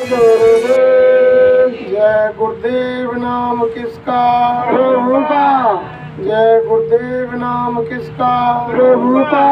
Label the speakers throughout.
Speaker 1: जय गुरुदेव नाम किसका?
Speaker 2: प्रभु का।
Speaker 1: जय गुरुदेव नाम किसका?
Speaker 2: प्रभु का।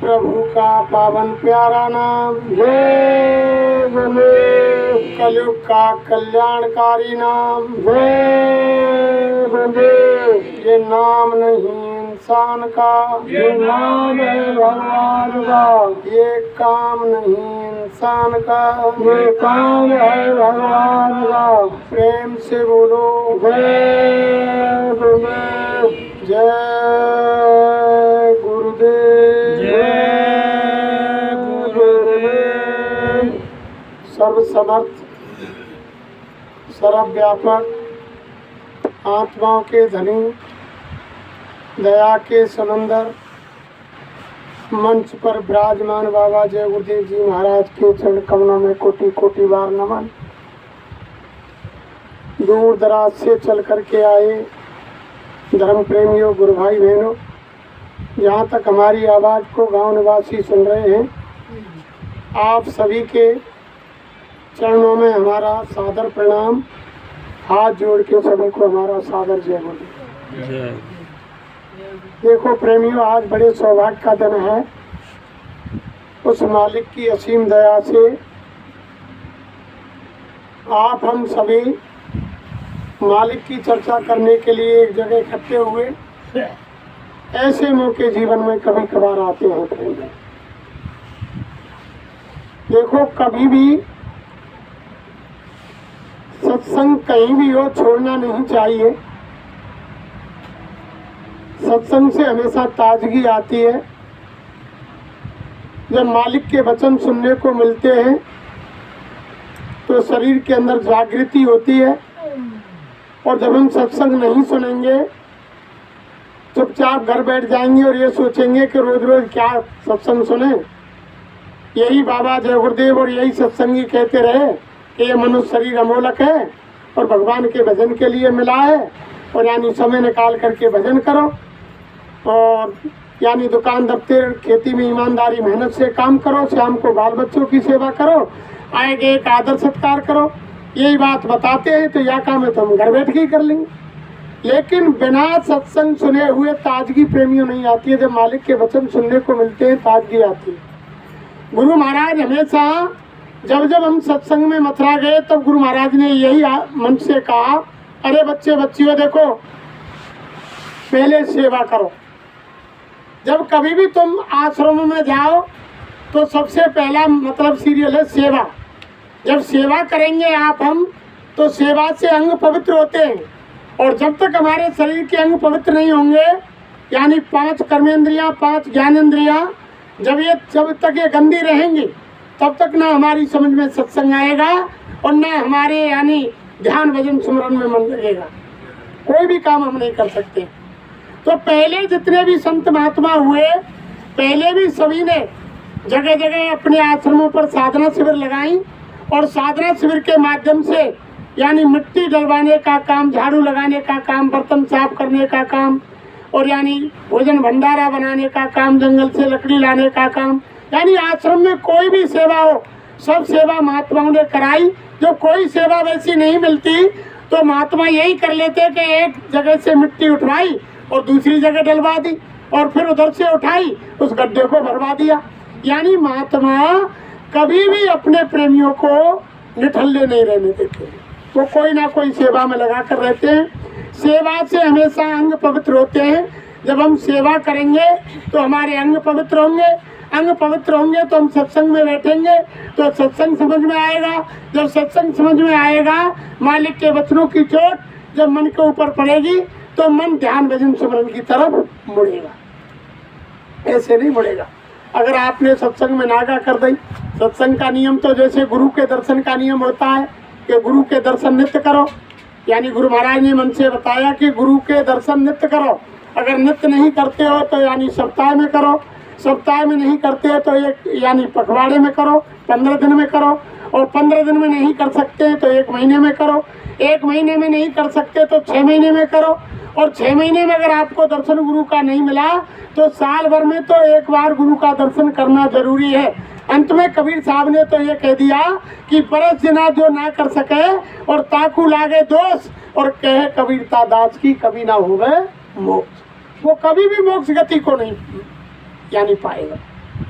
Speaker 1: प्रभु का पावन प्यारा नाम।
Speaker 2: जय गुरुदेव।
Speaker 1: कलयुग का कल्याणकारी नाम।
Speaker 2: जय गुरुदेव।
Speaker 1: ये नाम नहीं इंसान का,
Speaker 2: ये नाम है भगवान का।
Speaker 1: ये काम नहीं इंसान का,
Speaker 2: ये काम है भगवान का।
Speaker 1: प्रेम से बोलो
Speaker 2: जय गुरुदेव।
Speaker 1: जय गुरुदेव।
Speaker 2: जय गुरुदेव।
Speaker 1: सर्वसमर्थ, सर्वव्यापक, आत्माओं के धनी, दया के समंदर, मंच पर विराजमान बाबा जय गुरुदेव जी महाराज के चरण कमलों में कोटि कोटि बार नमन। दूर दराज से चल करके आए धर्म प्रेमियों, गुरु भाई बहनों, जहाँ तक हमारी आवाज़ को गांव निवासी सुन रहे हैं, आप सभी के चरणों में हमारा सादर प्रणाम। हाथ जोड़ के सभी को हमारा सादर जय गुरुदेव। देखो प्रेमियों, आज बड़े सौभाग्य का दिन है। उस मालिक की असीम दया से आप हम सभी मालिक की चर्चा करने के लिए एक जगह इकट्ठे हुए। ऐसे मौके जीवन में कभी कभार आते हैं प्रेमियों। देखो, कभी भी सत्संग कहीं भी हो छोड़ना नहीं चाहिए। सत्संग से हमेशा ताजगी आती है। जब मालिक के वचन सुनने को मिलते हैं तो शरीर के अंदर जागृति होती है। और जब हम सत्संग नहीं सुनेंगे, चुपचाप घर बैठ जाएंगे और ये सोचेंगे कि रोज रोज क्या सत्संग सुने। यही बाबा जय गुरुदेव और यही सत्संगी कहते रहे कि ये मनुष्य शरीर अमोलक है और भगवान के भजन के लिए मिला है, और यानी समय निकाल करके भजन करो, और यानी दुकान दफ्तर खेती में ईमानदारी मेहनत से काम करो, शाम को बाल बच्चों की सेवा करो, आएगे एक आदर सत्कार करो। यही बात बताते हैं तो यह काम है तो हम घर बैठ के ही कर लेंगे। लेकिन बिना सत्संग सुने हुए ताजगी प्रेमियों नहीं आती है। जब मालिक के वचन सुनने को मिलते हैं ताजगी आती है। गुरु महाराज हमेशा जब जब हम सत्संग में मथुरा गए तब गुरु महाराज ने यही मन से कहा, अरे बच्चे बच्चियों देखो, पहले सेवा करो। जब कभी भी तुम आश्रम में जाओ तो सबसे पहला मतलब सीरियल है सेवा। जब सेवा करेंगे आप हम तो सेवा से अंग पवित्र होते हैं। और जब तक हमारे शरीर के अंग पवित्र नहीं होंगे, यानी 5 कर्मेंद्रियां, 5 ज्ञानेंद्रियां, जब तक ये गंदी रहेंगी तब तक ना हमारी समझ में सत्संग आएगा और ना हमारे यानी ध्यान भजन सुमरन में मन लगेगा। कोई भी काम हम नहीं कर सकते। तो पहले जितने भी संत महात्मा हुए, पहले भी सभी ने जगह जगह अपने आश्रमों पर साधना शिविर लगाई, और साधना शिविर के माध्यम से यानी मिट्टी डलवाने का काम, झाड़ू लगाने का काम, बर्तन साफ करने का काम, और यानी भोजन भंडारा बनाने का काम, जंगल से लकड़ी लाने का काम, यानी आश्रम में कोई भी सेवा हो सब सेवा महात्माओं ने कराई। जो कोई सेवा वैसी नहीं मिलती तो महात्मा यही कर लेते कि एक जगह से मिट्टी उठवाई और दूसरी जगह डलवा दी, और फिर उधर से उठाई उस गड्ढे को भरवा दिया। यानी महात्मा कभी भी अपने प्रेमियों को निठल्ले नहीं रहने देते। वो कोई ना कोई सेवा में लगा कर रहते हैं। सेवा से हमेशा अंग पवित्र होते हैं। जब हम सेवा करेंगे तो हमारे अंग पवित्र होंगे, अंग पवित्र होंगे तो हम सत्संग में बैठेंगे तो सत्संग समझ में आएगा। जब सत्संग समझ में आएगा, मालिक के वचनों की चोट जब मन के ऊपर पड़ेगी तो मन ध्यान भजन सुमरन की तरफ मुड़ेगा, ऐसे नहीं मुड़ेगा। अगर आपने सत्संग में नागा कर दी, सत्संग का नियम तो जैसे गुरु के दर्शन का नियम होता है कि गुरु के दर्शन नित्य करो, यानी गुरु महाराज ने मन से बताया कि गुरु के दर्शन नित्य करो। अगर नित्य नहीं करते हो तो यानी सप्ताह में करो, सप्ताह में नहीं करते हो तो एक यानी पखवाड़े में करो, 15 दिन में करो, और 15 दिन में नहीं कर सकते तो 1 महीने में करो, 1 महीने में नहीं कर सकते तो 6 महीने में करो, और 6 महीने में अगर आपको दर्शन गुरु का नहीं मिला तो साल भर में तो एक बार गुरु का दर्शन करना जरूरी है। अंत में कबीर साहब ने तो ये कह दिया कि परस जिना जो ना कर सके और ताकू लागे दोष और कहे कबीरता दास की कभी ना होवे मोक्ष, वो कभी भी मोक्ष गति को नहीं यानी पाएगा।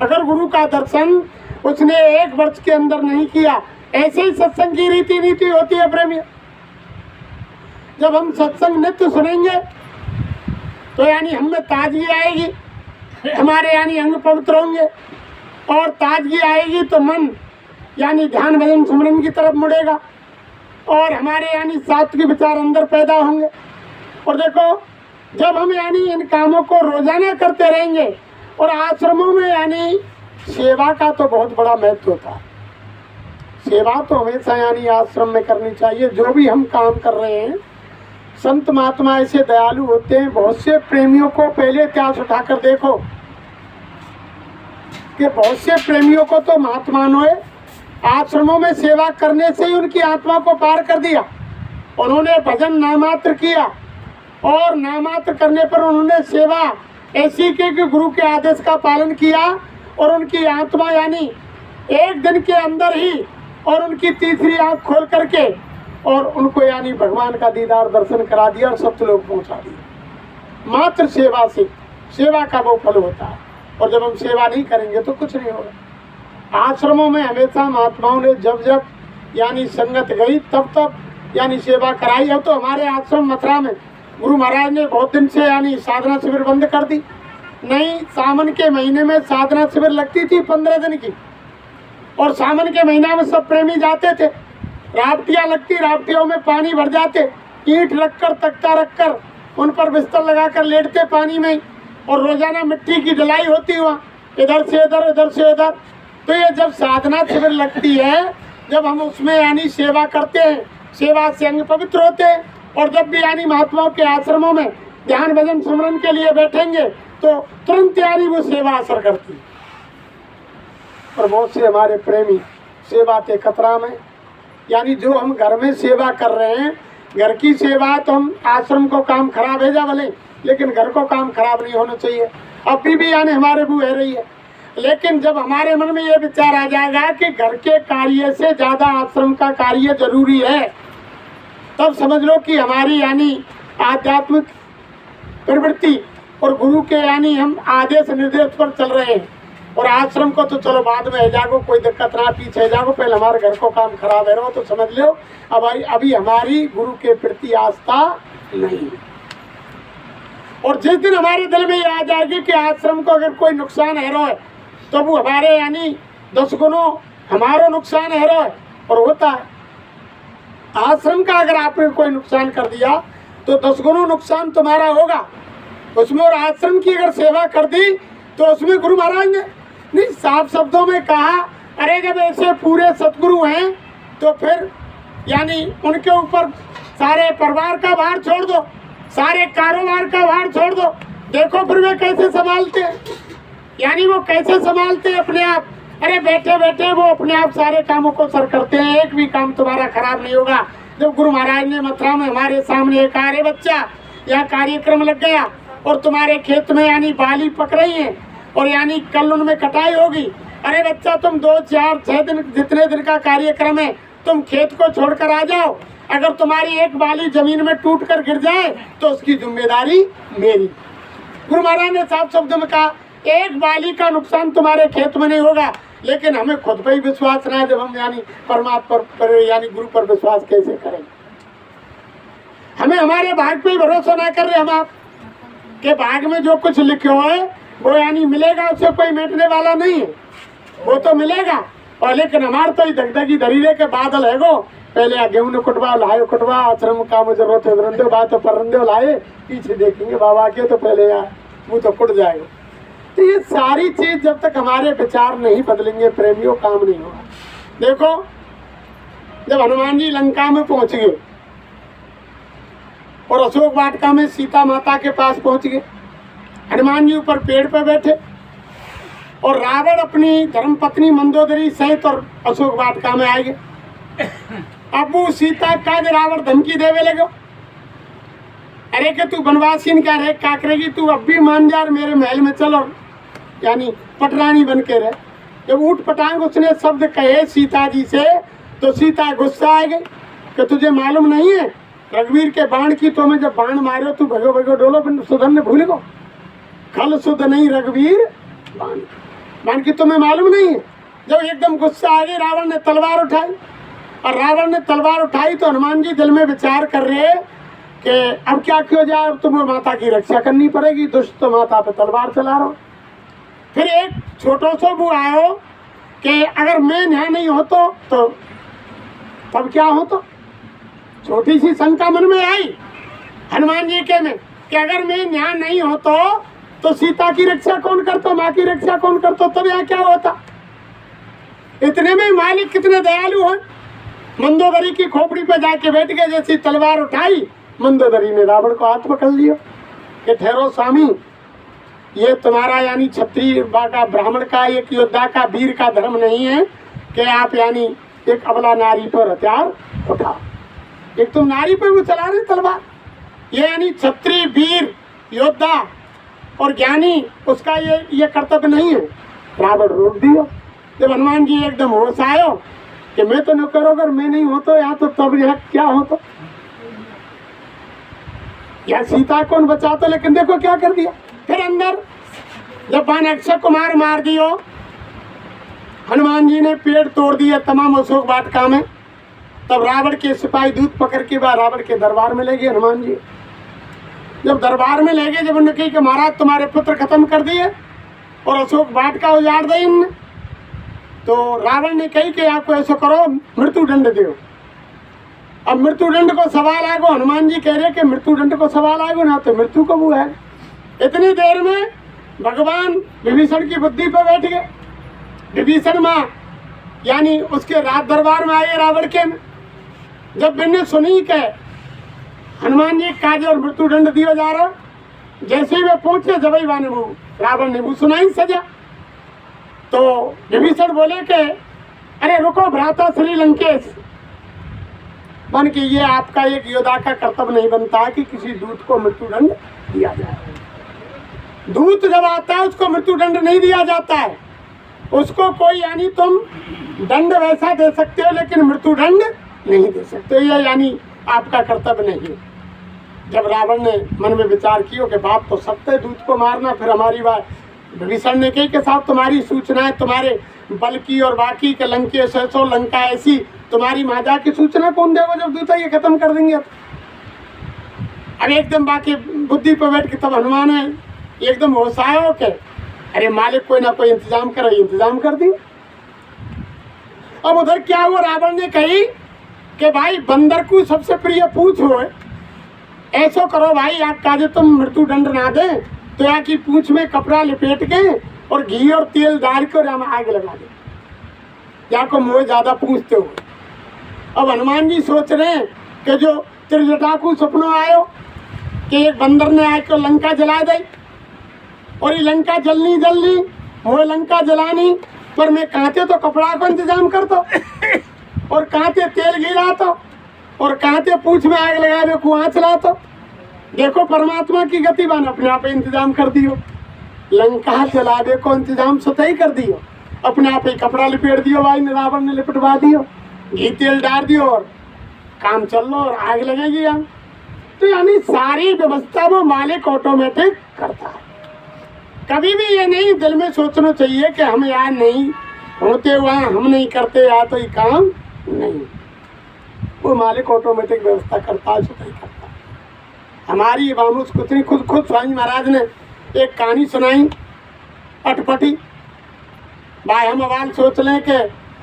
Speaker 1: अगर गुरु का दर्शन उसने 1 वर्ष के अंदर नहीं किया, ऐसे ही सत्संग की रीति नीति होती है प्रेमी। जब हम सत्संग नित्य सुनेंगे तो यानी हम में ताजगी आएगी, हमारे यानी अंग पवित्र होंगे और ताजगी आएगी तो मन यानी ध्यान भजन सुमरन की तरफ मुड़ेगा और हमारे यानी सात्विक विचार अंदर पैदा होंगे। और देखो जब हम यानी इन कामों को रोजाना करते रहेंगे और आश्रमों में यानी सेवा का तो बहुत बड़ा महत्व होता है। सेवा तो हमेशा यानी आश्रम में करनी चाहिए। जो भी हम काम कर रहे हैं, संत महात्मा ऐसे दयालु होते हैं, बहुत से प्रेमियों को पहले इतिहास उठाकर देखो कि बहुत से प्रेमियों को तो महात्माओं ने आश्रमों में सेवा करने से ही उनकी आत्मा को पार कर दिया। उन्होंने भजन नामात्र किया और नामात्र करने पर उन्होंने सेवा ऐसी की कि गुरु के आदेश का पालन किया और उनकी आत्मा यानी 1 दिन के अंदर ही और उनकी तीसरी आंख खोल करके और उनको यानी भगवान का दीदार दर्शन करा दिया और सत्यलोक पहुंचा दिया। मात्र सेवा से, सेवा का वो फल होता है। और जब हम सेवा नहीं करेंगे तो कुछ नहीं होगा। आश्रमों में हमेशा महात्माओं ने जब जब यानी संगत गई तब तब यानी सेवा कराई। अब तो हमारे आश्रम मथुरा में गुरु महाराज ने बहुत दिन से यानी साधना शिविर बंद कर दी। नहीं, सावन के महीने में साधना शिविर लगती थी 15 दिन की और सावन के महीना में सब प्रेमी जाते थे। रावटियाँ लगती, रावटियों में पानी भर जाते, ईंट रखकर तख्ता रखकर उन पर बिस्तर लगाकर लेटते पानी में और रोजाना मिट्टी की डलाई होती वहाँ, इधर से इधर उधर से उधर। तो ये जब साधना शिविर लगती है, जब हम उसमें यानी सेवा करते हैं, सेवा से अंग पवित्र होते हैं और जब भी यानी महात्माओं के आश्रमों में ध्यान भजन सुमरन के लिए बैठेंगे तो तुरंत यानी वो सेवा असर करती है। और बहुत से हमारे प्रेमी सेवा के खतरा में, यानी जो हम घर में सेवा कर रहे हैं, घर की सेवा तो हम आश्रम को काम खराब है जा भले, लेकिन घर को काम खराब नहीं होना चाहिए। अभी भी यानी हमारे बू है रही है, लेकिन जब हमारे मन में ये विचार आ जाएगा कि घर के कार्य से ज़्यादा आश्रम का कार्य जरूरी है, तब समझ लो कि हमारी यानी आध्यात्मिक प्रवृत्ति और गुरु के यानी हम आदेश निर्देश पर चल रहे हैं। और आश्रम को तो चलो बाद में है जागो, कोई दिक्कत ना, पीछे जागो, पहले हमारे घर को काम खराब है रहो तो समझ लो अब अभी हमारी गुरु के प्रति आस्था नहीं। और जिस दिन हमारे दिल में ये आ जाएगी कि आश्रम को अगर कोई नुकसान है रहा है तो वो हमारे यानी 10 गुणों हमारा नुकसान है रहा है। और होता है आश्रम का अगर आपने कोई नुकसान कर दिया तो 10 गुणों नुकसान तुम्हारा होगा उसमें। और आश्रम की अगर सेवा कर दी तो उसमें गुरु महाराज ने नहीं साफ शब्दों में कहा, अरे जब ऐसे पूरे सतगुरु हैं तो फिर यानी उनके ऊपर सारे परिवार का भार छोड़ दो, सारे कारोबार का भार छोड़ दो। देखो फिर वे कैसे संभालते हैं, यानी वो कैसे संभालते हैं अपने आप। अरे बैठे बैठे वो अपने आप सारे कामों को सर करते हैं, एक भी काम तुम्हारा खराब नहीं होगा। जब गुरु महाराज ने मथुरा में हमारे सामने एक अरे बच्चा यह कार्यक्रम लग गया और तुम्हारे खेत में यानी बाली पक रही है और यानी कल उनमें कटाई होगी, अरे बच्चा तुम 2, 4, 6 दिन जितने दिन का कार्यक्रम है तुम खेत को छोड़कर आ जाओ। अगर तुम्हारी एक बाली जमीन में टूट कर गिर जाए तो उसकी जिम्मेदारी मेरी। गुरु महाराज ने साफ शब्द में कहा एक बाली का नुकसान तुम्हारे खेत में नहीं होगा, लेकिन हमें खुद पर ही विश्वास ना है। जब हम यानी परमात्मा पर यानी गुरु पर विश्वास कैसे करेंगे? हमें हमारे भाग पे ही भरोसा ना कर रहे हम आप के भाग में जो कुछ लिखे हो है वो यानी मिलेगा, उससे कोई मिटने वाला नहीं है, वो तो मिलेगा। और लेकिन हमारे तो दगदगी धरीरे के बादल है गो, पहले गेहूं ने कुटवा लाए कुटवा आश्रम का जरूरत है रंदे बात तो परंदे लाए, पीछे देखेंगे बाबा के तो पहले यार वो तो कुट जाएगा। तो ये सारी चीज जब तक हमारे विचार नहीं बदलेंगे प्रेमियों काम नहीं होगा। देखो जब हनुमान जी लंका में पहुंच गए और अशोक वाटिका में सीता माता के पास पहुंच गए, हनुमान जी ऊपर पेड़ पर बैठे और रावण अपनी धर्मपत्नी मंदोदरी सहित और अशोक वाटिका में आए गए। अब वो सीता का रावण धमकी देवे लगे, अरे कि तू बनवासी क्या रहे क्या करेगी, तू अब भी मान जा मेरे महल में चल और यानी पटरानी बन के रहे। जब ऊट पटांग उसने शब्द कहे सीता जी से तो सीता गुस्सा आ गई कि तुझे मालूम नहीं है रघुवीर के बाण की, तो मैं जब बाण मारो तू भगो भगो डोलो सुधन ने भूल गो, खल सुध नहीं रघुवीर बाण बाण की तुम्हें मालूम नहीं है। जब एकदम गुस्सा आ गई रावण ने तलवार उठाई, और रावण ने तलवार उठाई तो हनुमान जी दिल में विचार कर रहे कि अब क्या क्यों जाए, अब तुम्हें माता की रक्षा करनी पड़ेगी, दुष्ट तो माता पे तलवार चला रहा। फिर एक छोटो सो वो आयो कि अगर मैं यहाँ नहीं हो तो तब क्या हो, तो छोटी सी शंका मन में आई हनुमान जी के में कि अगर मैं यहाँ नहीं हो तो सीता की रक्षा कौन करता, माँ की रक्षा कौन करता, तब यहाँ क्या होता। इतने में मालिक कितने दयालु हैं, मंदोदरी की खोपड़ी पे जाके बैठ गए, जैसी तलवार उठाई मंदोदरी ने रावण को हाथ पकड़ लिया कि ठहरो स्वामी, ये तुम्हारा यानी क्षत्रिय का ब्राह्मण का एक योद्धा का वीर का धर्म नहीं है कि आप यानी एक अबला नारी पर हथियार उठाओ, एक तुम नारी पर वो चला रहे तलवार, ये यानी क्षत्रिय वीर योद्धा और ज्ञानी उसका ये कर्तव्य नहीं है। रावण रोक दियो। जब हनुमान जी एकदम होश आयो कि मैं तो न करो, अगर मैं नहीं हो तो यहाँ तो तब यहाँ क्या हो, तो या सीता कौन बचा, तो लेकिन देखो क्या कर दिया। फिर अंदर जब बाण अक्षय कुमार मार दियो, हनुमान जी ने पेड़ तोड़ दिए तमाम अशोक वाटिका में, तब रावण के सिपाही दूध पकड़ के बाद रावण के दरबार में ले गए हनुमान जी। जब दरबार में ले गए, जब उन्होंने कही कि महाराज तुम्हारे पुत्र खत्म कर दिए और अशोक वाटिका उजाड़ दी इनने, तो रावण ने कही कि आपको ऐसा करो मृत्यु दंड दो। अब मृत्यु दंड को सवाल आगो, हनुमान जी कह रहे कि मृत्यु दंड को सवाल आगो ना, तो मृत्यु को वो है। इतनी देर में भगवान विभीषण की बुद्धि पर बैठ गए। विभीषण माँ यानी उसके राज दरबार में आए रावण के में। जब मैंने सुनी कि हनुमान जी काज और मृत्यु दंड दिया जा रहा, जैसे ही वे पहुंचे जबई वाने वो रावण ने वो सुनाई सजा। तो विभीषण बोले कि अरे रुको भ्राता श्री लंकेश, बन के ये आपका एक योद्धा का कर्तव्य नहीं बनता कि किसी दूत को मृत्युदंड दिया जाए। दूत जब आता है उसको मृत्युदंड नहीं दिया जाता है, उसको कोई यानी तुम दंड वैसा दे सकते हो लेकिन मृत्युदंड नहीं दे सकते, ये यानी आपका कर्तव्य नहीं है। जब रावण ने मन में विचार किया कि बात तो सत्य है, दूत को मारना, फिर हमारी बात विभीषण ने कही कि साहब तुम्हारी सूचनाएं तुम्हारे बल की और बाकी के लंकेश ऐसो लंका ऐसी, तुम्हारी माता की सूचना कौन देगा जब दूत ये खत्म कर देंगे। अब एकदम बाकी बुद्धि पर बैठ के तब हनुमान है एकदम होश आया के अरे मालिक कोई ना कोई इंतजाम करो, इंतजाम कर दिया। अब उधर क्या हुआ, रावण ने कही कि भाई बंदर को सबसे प्रिय पूछ हो, ऐसा करो भाई आप काजे तुम मृत्यु दंड ना दे तो यहाँ की पूंछ में कपड़ा लपेट के और घी और तेल डाल कर आग लगा दे, या को मुँह ज्यादा पूछते हो। अब हनुमान जी सोच रहे हैं कि जो त्रिजटा को सपनों आयो कि एक बंदर ने आके लंका जला दी और ये लंका जलनी वो लंका जलानी, पर मैं कांते तो कपड़ा को इंतजाम करता और कांते तेल गिराता और कांते पूंछ में आग लगा कुआं चलाता। देखो परमात्मा की गति बन अपने आप इंतजाम कर दियो, लंका जलावे को इंतजाम स्वतः ही कर दियो, अपने आप ही कपड़ा लिपेट दियो, भाई ने रावण ने लिपटवा दियो, घी तेल डाल दियो और काम चल लो और आग लगेगी यहाँ। तो यानी सारी व्यवस्था वो मालिक ऑटोमेटिक करता है। कभी भी ये नहीं दिल में सोचना चाहिए कि हम यार नहीं होते हुआ हम नहीं करते या तो ये काम नहीं, वो मालिक ऑटोमेटिक व्यवस्था करता है, स्वतः ही करता है। हमारी वामुस कुतनी खुद स्वामी महाराज ने एक कहानी सुनाई अटपटी। भाई हम अवाल सोच लें कि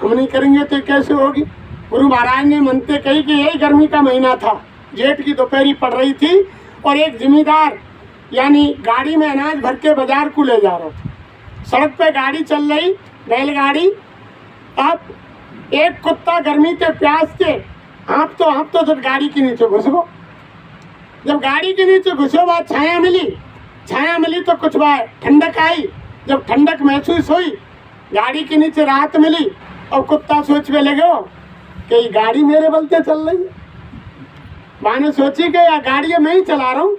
Speaker 1: हम नहीं करेंगे तो कैसे होगी। गुरु महाराज ने मनते कही कि यही गर्मी का महीना था, जेठ की दोपहरी पड़ रही थी और एक जिम्मेदार यानी गाड़ी में अनाज भर के बाजार को ले जा रहा, सड़क पे गाड़ी चल रही बैलगाड़ी। अब एक कुत्ता गर्मी के प्यास से आप तो जब गाड़ी के नीचे घुस गो, जब गाड़ी के नीचे घुसो बात छाया मिली तो कुछ बार ठंडक आई, जब ठंडक महसूस हुई गाड़ी के नीचे राहत मिली और कुत्ता सोच में लगे कि गाड़ी मेरे बलते चल रही है। माने सोची कि यार गाड़ी मैं ही चला रहा हूँ।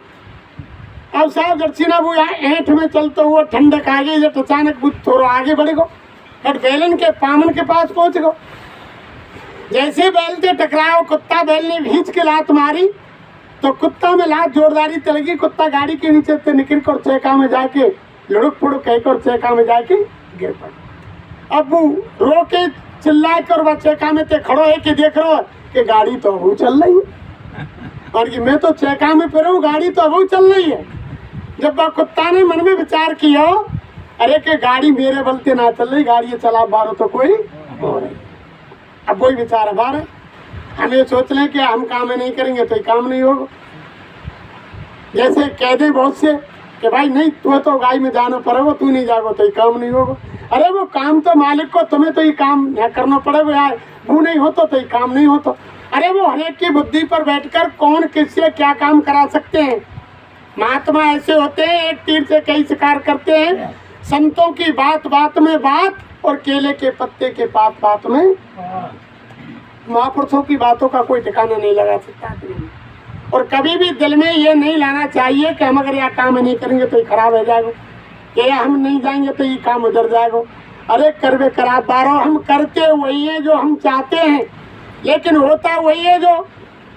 Speaker 1: अब साहब दक्षिणा वो यहाँ ऐठ में चलते हुए ठंडक आ गई, जब अचानक थोड़ा आगे बढ़ेगो और बैलन के पामन के पास पहुंच गो। जैसे बैल से टकराओ, कुत्ता बैल ने भींच के लात मारी तो कुत्ता में लात जोरदारी चलेगी। कुत्ता गाड़ी के नीचे से निकल कर चेका में जाके लुढ़क पुड़ुक कहकर चेका में जाके गिर पड़ा। अब वो रो के चिल्ला कर वह चेका में ते खड़ो है कि देख रहे हो कि गाड़ी तो अबू चल रही है और कि मैं तो चेका में पे रहूं, गाड़ी तो अबू चल रही है। जब वह कुत्ता ने मन में विचार किया, अरे के गाड़ी मेरे बलते ना चल रही, गाड़ी चला बारो तो कोई हो रही। अब वही विचार हमारे, हम ये सोच लें कि हम काम नहीं करेंगे तो ये काम नहीं होगा। जैसे कह दे बहुत से कि भाई नहीं तू तो गाय में जाना पड़ेगा, तू नहीं जाओगे तो ये काम नहीं होगा। अरे वो काम तो मालिक को, तुम्हें तो ये काम करना पड़ेगा यार, वो नहीं होता तो ये काम नहीं होता। अरे वो हरेक की बुद्धि पर बैठकर कौन किससे क्या काम करा सकते हैं। महात्मा ऐसे होते हैं, एक तीर से कई शिकार करते हैं। संतों की बात बात में बात और केले के पत्ते के पात पात में। महापुरुषों की बातों का कोई ठिकाना नहीं लगा सकता। और कभी भी दिल में ये नहीं लाना चाहिए कि हम अगर यह काम नहीं करेंगे तो ये खराब हो जाएगा, कि हम नहीं जाएंगे तो ये काम उधर जाएगा। अरे करवे करा पारो, हम करते वही है जो हम चाहते हैं, लेकिन होता वही है जो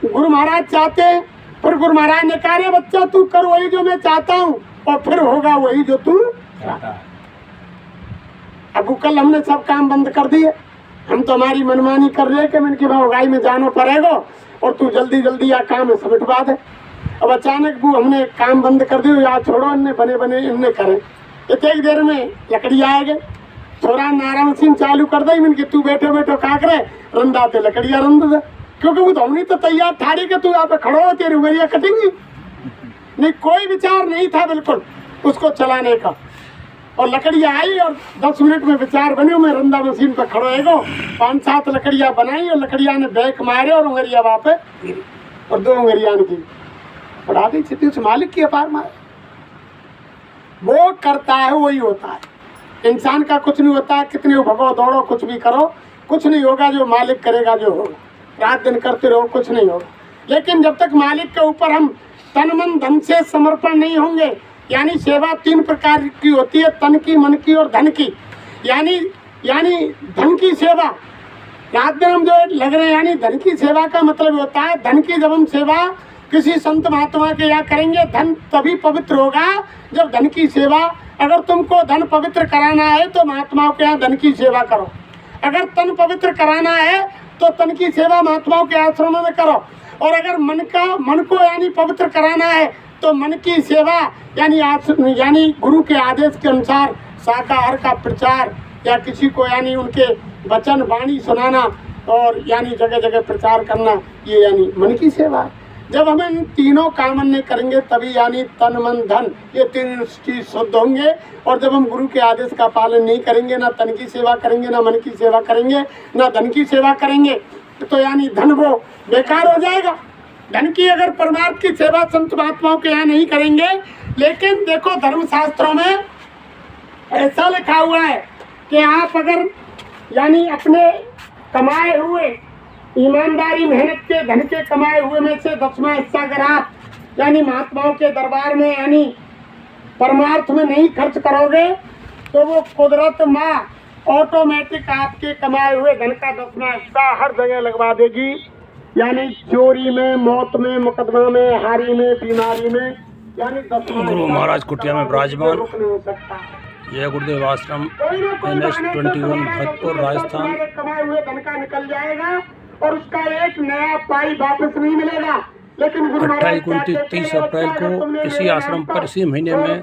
Speaker 1: गुरु महाराज चाहते हैं। फिर गुरु महाराज ने कहा रे बच्चा तू कर वही जो मैं चाहता हूँ और फिर होगा वही जो तू चाहता है। अब कल हमने सब काम बंद कर दिए, हम तो हमारी मनमानी कर रहे कि मैंने कि गाय में जाना पड़ेगा और तू जल्दी जल्दी यह काम समेटवा दे। अब अचानक वो हमने काम बंद कर दिया, यार छोड़ो इनने बने बने इनने करें। एक देर में लकड़ी आएगे, छोरा नारा मशीन चालू कर दे, मैंने कि तू बैठे बैठो का करे रंदा ते लकड़ियाँ रंद दे, क्योंकि वो तो हमने तो तैयार ठाड़ी के तू यहाँ पे खड़ो हो, तेरी उंगलियाँ कटेंगी नहीं। कोई विचार नहीं था बिल्कुल उसको चलाने का। और लकड़ियाँ आई और 10 मिनट में विचार बने, मैं रंदा मशीन पर खड़ो है 5-7 लकड़ियाँ बनाई और लकड़ियाँ ने बैक मारे और उंगलियाँ वहाँ पे गिरी और 2 उंगलियाँ की बढ़ा दी सीधी उस मालिक की अपार मारे। वो करता है वही होता है। इंसान का कुछ नहीं होता, कितने भगो दौड़ो कुछ भी करो कुछ नहीं होगा, जो मालिक करेगा जो होगा। रात दिन करते रहो कुछ नहीं होगा। लेकिन जब तक मालिक के ऊपर हम तन मन धन से समर्पण नहीं होंगे, यानी सेवा 3 प्रकार की होती है, तन की, मन की और धन की। यानी धन की सेवा रात दिन हम जो लग रहे हैं, यानी धन की सेवा का मतलब होता है, धन की जब हम सेवा किसी संत महात्मा के यहाँ करेंगे, धन तभी पवित्र होगा जब धन की सेवा। अगर तुमको धन पवित्र कराना है तो महात्माओं के यहाँ धन की सेवा करो। अगर तन पवित्र कराना है तो तन की सेवा महात्माओं के आश्रम में करो। और अगर मन को यानी पवित्र कराना है तो मन की सेवा यानी गुरु के आदेश के अनुसार शाकाहार का प्रचार या किसी को यानी उनके वचन वाणी सुनाना और यानी जगह जगह प्रचार करना, ये यानी मन की सेवा है। जब हम इन तीनों काम नहीं करेंगे तभी यानी तन मन धन ये 3 चीज शुद्ध होंगे। और जब हम गुरु के आदेश का पालन नहीं करेंगे, ना तन की सेवा करेंगे, ना मन की सेवा करेंगे, ना धन की सेवा करेंगे, तो यानी धन वो बेकार हो जाएगा। धन की अगर परमार्थ की सेवा संत महात्माओं के यहाँ नहीं करेंगे, लेकिन देखो धर्मशास्त्रों में ऐसा लिखा हुआ है कि आप अगर यानी अपने कमाए हुए ईमानदारी मेहनत के धन के कमाए हुए में से 10वां हिस्सा अगर आप यानी महात्माओं के दरबार में यानी परमार्थ में नहीं खर्च करोगे तो वो कुदरत माँ ऑटोमेटिक आपके कमाए हुए धन का 10वां हिस्सा हर जगह लगवा देगी। यानी चोरी में, मौत में, मुकदमा में, हारी में, बीमारी में, यानी 10वां
Speaker 3: गुरु महाराज कुटिया में विराजमान
Speaker 1: रुक नहीं सकता।
Speaker 3: जय गुरुदेव आश्रम NH21 भरतपुर राजस्थान।
Speaker 1: कमाए हुए धन का निकल जाएगा और उसका एक नया पाई वापस नहीं मिलेगा। लेकिन
Speaker 3: 28, 29, 30 अप्रैल को इसी आश्रम पर इसी महीने में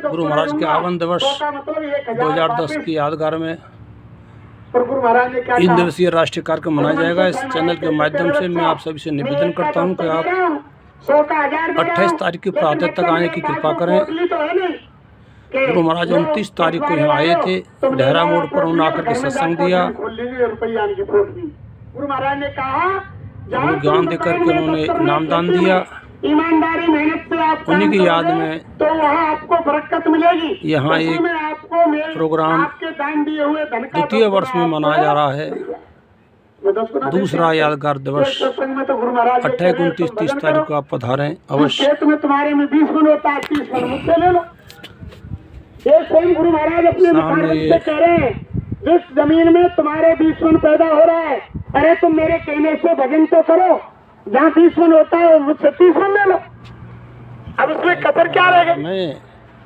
Speaker 3: गुरु महाराज के आगमन दिवस 2010 की यादगार में 3 दिवसीय राष्ट्रीय कार्यक्रम मनाया जाएगा। इस चैनल के माध्यम से मैं आप सभी से निवेदन करता हूं कि आप 28 तारीख की प्रातः तक आने की कृपा करें। गुरु महाराज 29 तारीख को यहाँ आए थे, डेहरा मोड़ पर उन्होंने आकर के सत्संग दिया।
Speaker 1: गुरु महाराज ने कहा
Speaker 3: गुरु ज्ञान देकर के उन्होंने नामदान दिया।
Speaker 1: ईमानदारी मेहनत से आप
Speaker 3: उन्हीं की याद में
Speaker 1: तो वहाँ आपको बरकत मिलेगी।
Speaker 3: यहाँ एक प्रोग्राम द्वितीय वर्ष में मनाया जा रहा है। दूसरा यादगार दिवस 28, 29, 30 तारीख को आप पधारें अवश्य।
Speaker 1: खेत में तुम्हारे में 20 मन होता है, 30 मन मुझसे ले लो। ये सेम गुरु महाराज अपने मुखारबिंद
Speaker 3: सामने
Speaker 1: से कह रहे हैं, जिस जमीन में तुम्हारे दुश्मन पैदा हो रहा है, अरे तुम मेरे कहने से भजन तो करो, जहाँ दुश्मन होता है मुझसे दुश्मन ले लो। अब उसमें कसर क्या रह गई?
Speaker 3: मैं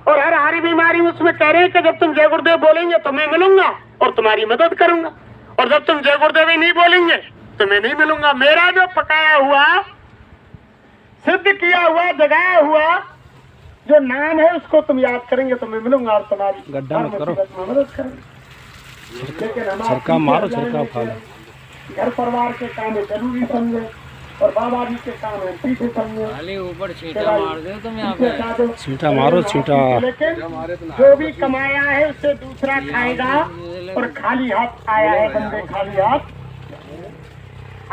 Speaker 1: और हर हारी बीमारी उसमें कह रहे हैं कि जब तुम जय गुरुदेव बोलेंगे तो मैं मिलूंगा और तुम्हारी मदद करूंगा, और जब तुम जय गुरुदेव ही नहीं बोलेंगे तो मैं नहीं मिलूंगा। मेरा जो पकाया हुआ, सिद्ध किया हुआ, जगाया हुआ जो नाम है उसको तुम याद करेंगे तो मैं मिलूंगा और तुम्हारी
Speaker 3: गड्ढा मत करो।
Speaker 1: मुसीबत में मदद करेंगे। लेकिन हम
Speaker 3: सरका
Speaker 1: आप
Speaker 3: मारो,
Speaker 1: पीछे
Speaker 3: सरका
Speaker 1: हटाने
Speaker 3: फालो।
Speaker 1: घर परिवार के काम है जरूरी समझे, और बाबा जी के काम है पीछे समझे।
Speaker 2: खाली ऊपर छींटा मार दो तुम यहाँ
Speaker 1: पीछे
Speaker 2: पे।
Speaker 1: हटा दो।
Speaker 3: छींटा मारो, छींटा।
Speaker 1: लेकिन जो भी कमाया है उससे दूसरा खाएगा, और खाली हाथ आया है बंदे खाली हाथ।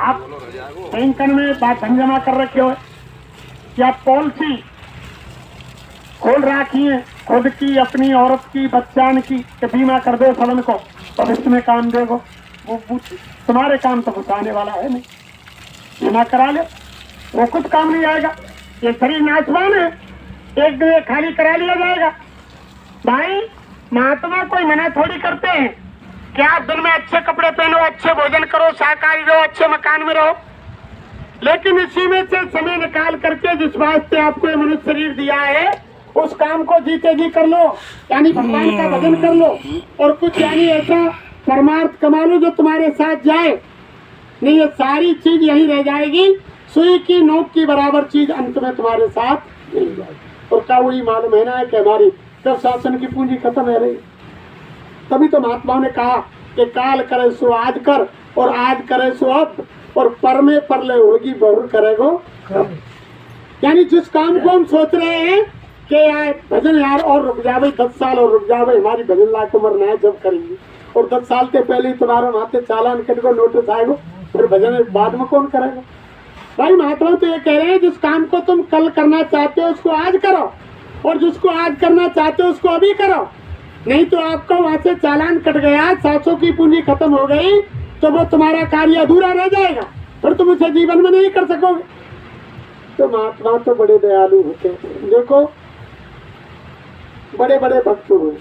Speaker 1: आप बैंकन में बात जमा कर रखे हो कि आप पॉलिसी खोल रखी है खुद की, अपनी औरत की, बच्चान की, कि बीमा कर दो सबन को, भविष्य में काम देगो। वो तुम्हारे काम तो कुछ आने वाला है नहीं, बीमा करा ले, वो कुछ काम नहीं आएगा। ये शरीर नाशवान है, एक दिन खाली करा लिया जाएगा। भाई महात्मा कोई मना थोड़ी करते हैं कि आप दिन में अच्छे कपड़े पहनो, अच्छे भोजन करो, शाकाहारी रहो, अच्छे मकान में रहो, लेकिन इसी में से समय निकाल करके जिस वास्ते आपको ये मनुष्य शरीर दिया है उस काम को जीते जी कर लो, यानी भगवान का भजन कर लो, और कुछ यानी ऐसा परमार्थ कमा लो जो तुम्हारे साथ जाए। नहीं, ये सारी चीज यही रह जाएगी, सुई की नोक की बराबर चीज अंत में तुम्हारे साथ मिल जाएगी। और क्या वही मालूम है ना कि हमारी जब शासन की पूंजी खत्म है रही, तभी तो महात्माओं ने कहा कि काल करे सो आज कर, और आज करे सो अब, और पर में परले होगी बहुर करेगो कब। यानी जिस काम को हम सोच रहे हैं कि यार भजन यार और रुक जावे, 10 साल और रुक जावे, हमारी भजन लायक उम्र न है जब करेंगे, और 10 साल के पहले ही तुम्हारा माथे चालान कट को नोटिस आएगा, फिर भजन बाद में कौन करेगा? भाई महात्मा तो ये कह रहे हैं जिस काम को तुम कल करना चाहते हो उसको आज करो, और जिसको आज करना चाहते हो उसको अभी करो। नहीं तो आपका वहां से चालान कट गया, 700 की पूंजी खत्म हो गई, तो वो तुम्हारा कार्य अधूरा रह जाएगा, फिर तुम उसे जीवन में नहीं कर सकोगे। तो महात्मा तो बड़े दयालु होते हैं। देखो बड़े बड़े भक्त हुए,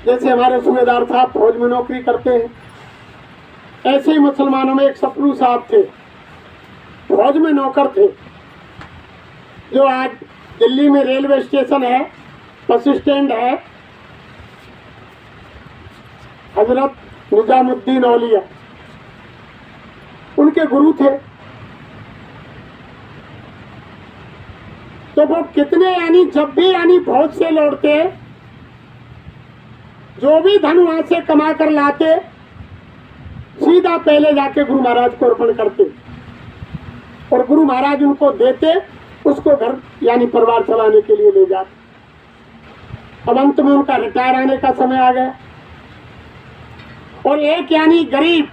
Speaker 1: जैसे हमारे सूबेदार साहब फौज में नौकरी करते हैं, ऐसे ही मुसलमानों में एक सपरू साहब थे, फौज में नौकर थे, जो आज दिल्ली में रेलवे स्टेशन है, बस स्टैंड है, हजरत निजामुद्दीन औलिया उनके गुरु थे। तो वो कितने यानी जब भी यानी फौज से लौटते, जो भी धन वहां से कमा कर लाते, सीधा पहले जाके गुरु महाराज को अर्पण करते, और गुरु महाराज उनको देते, उसको घर यानी परिवार चलाने के लिए ले जाते। अब अंत में उनका रिटायर आने का समय आ गया, और एक यानी गरीब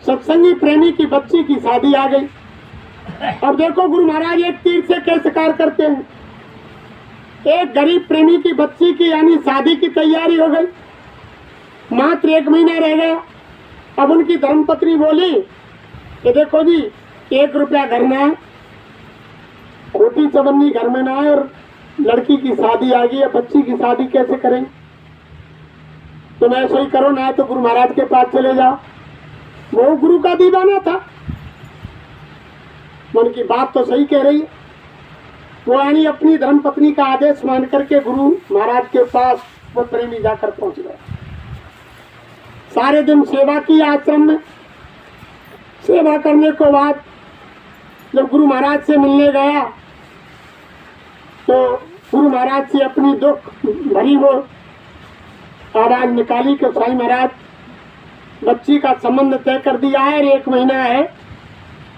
Speaker 1: सत्संगी प्रेमी की बच्ची की शादी आ गई। अब देखो गुरु महाराज एक तीर से कैसे कार्य करते हैं। एक गरीब प्रेमी की बच्ची की यानी शादी की तैयारी हो गई, मात्र 1 महीना रह गया। अब उनकी धर्मपत्नी बोली कि देखो जी 1 रुपया घर में आए, रोटी चवन्नी घर में ना आए, और लड़की की शादी आ गई है, बच्ची की शादी कैसे करेंगे? तुम ऐसा ही करो, ना तो गुरु महाराज के पास चले जाओ। वो गुरु का दीवाना था, मन की बात तो सही कह रही है। वो यानी अपनी धर्मपत्नी का आदेश मान करके गुरु महाराज के पास वो प्रेमी जाकर पहुंच गया। सारे दिन सेवा की आश्रम में। सेवा करने के बाद जब गुरु महाराज से मिलने गया तो गुरु महाराज से अपनी दुख भरी वो आवाज निकाली कि साईं महाराज बच्ची का संबंध तय कर दिया है, 1 महीना है,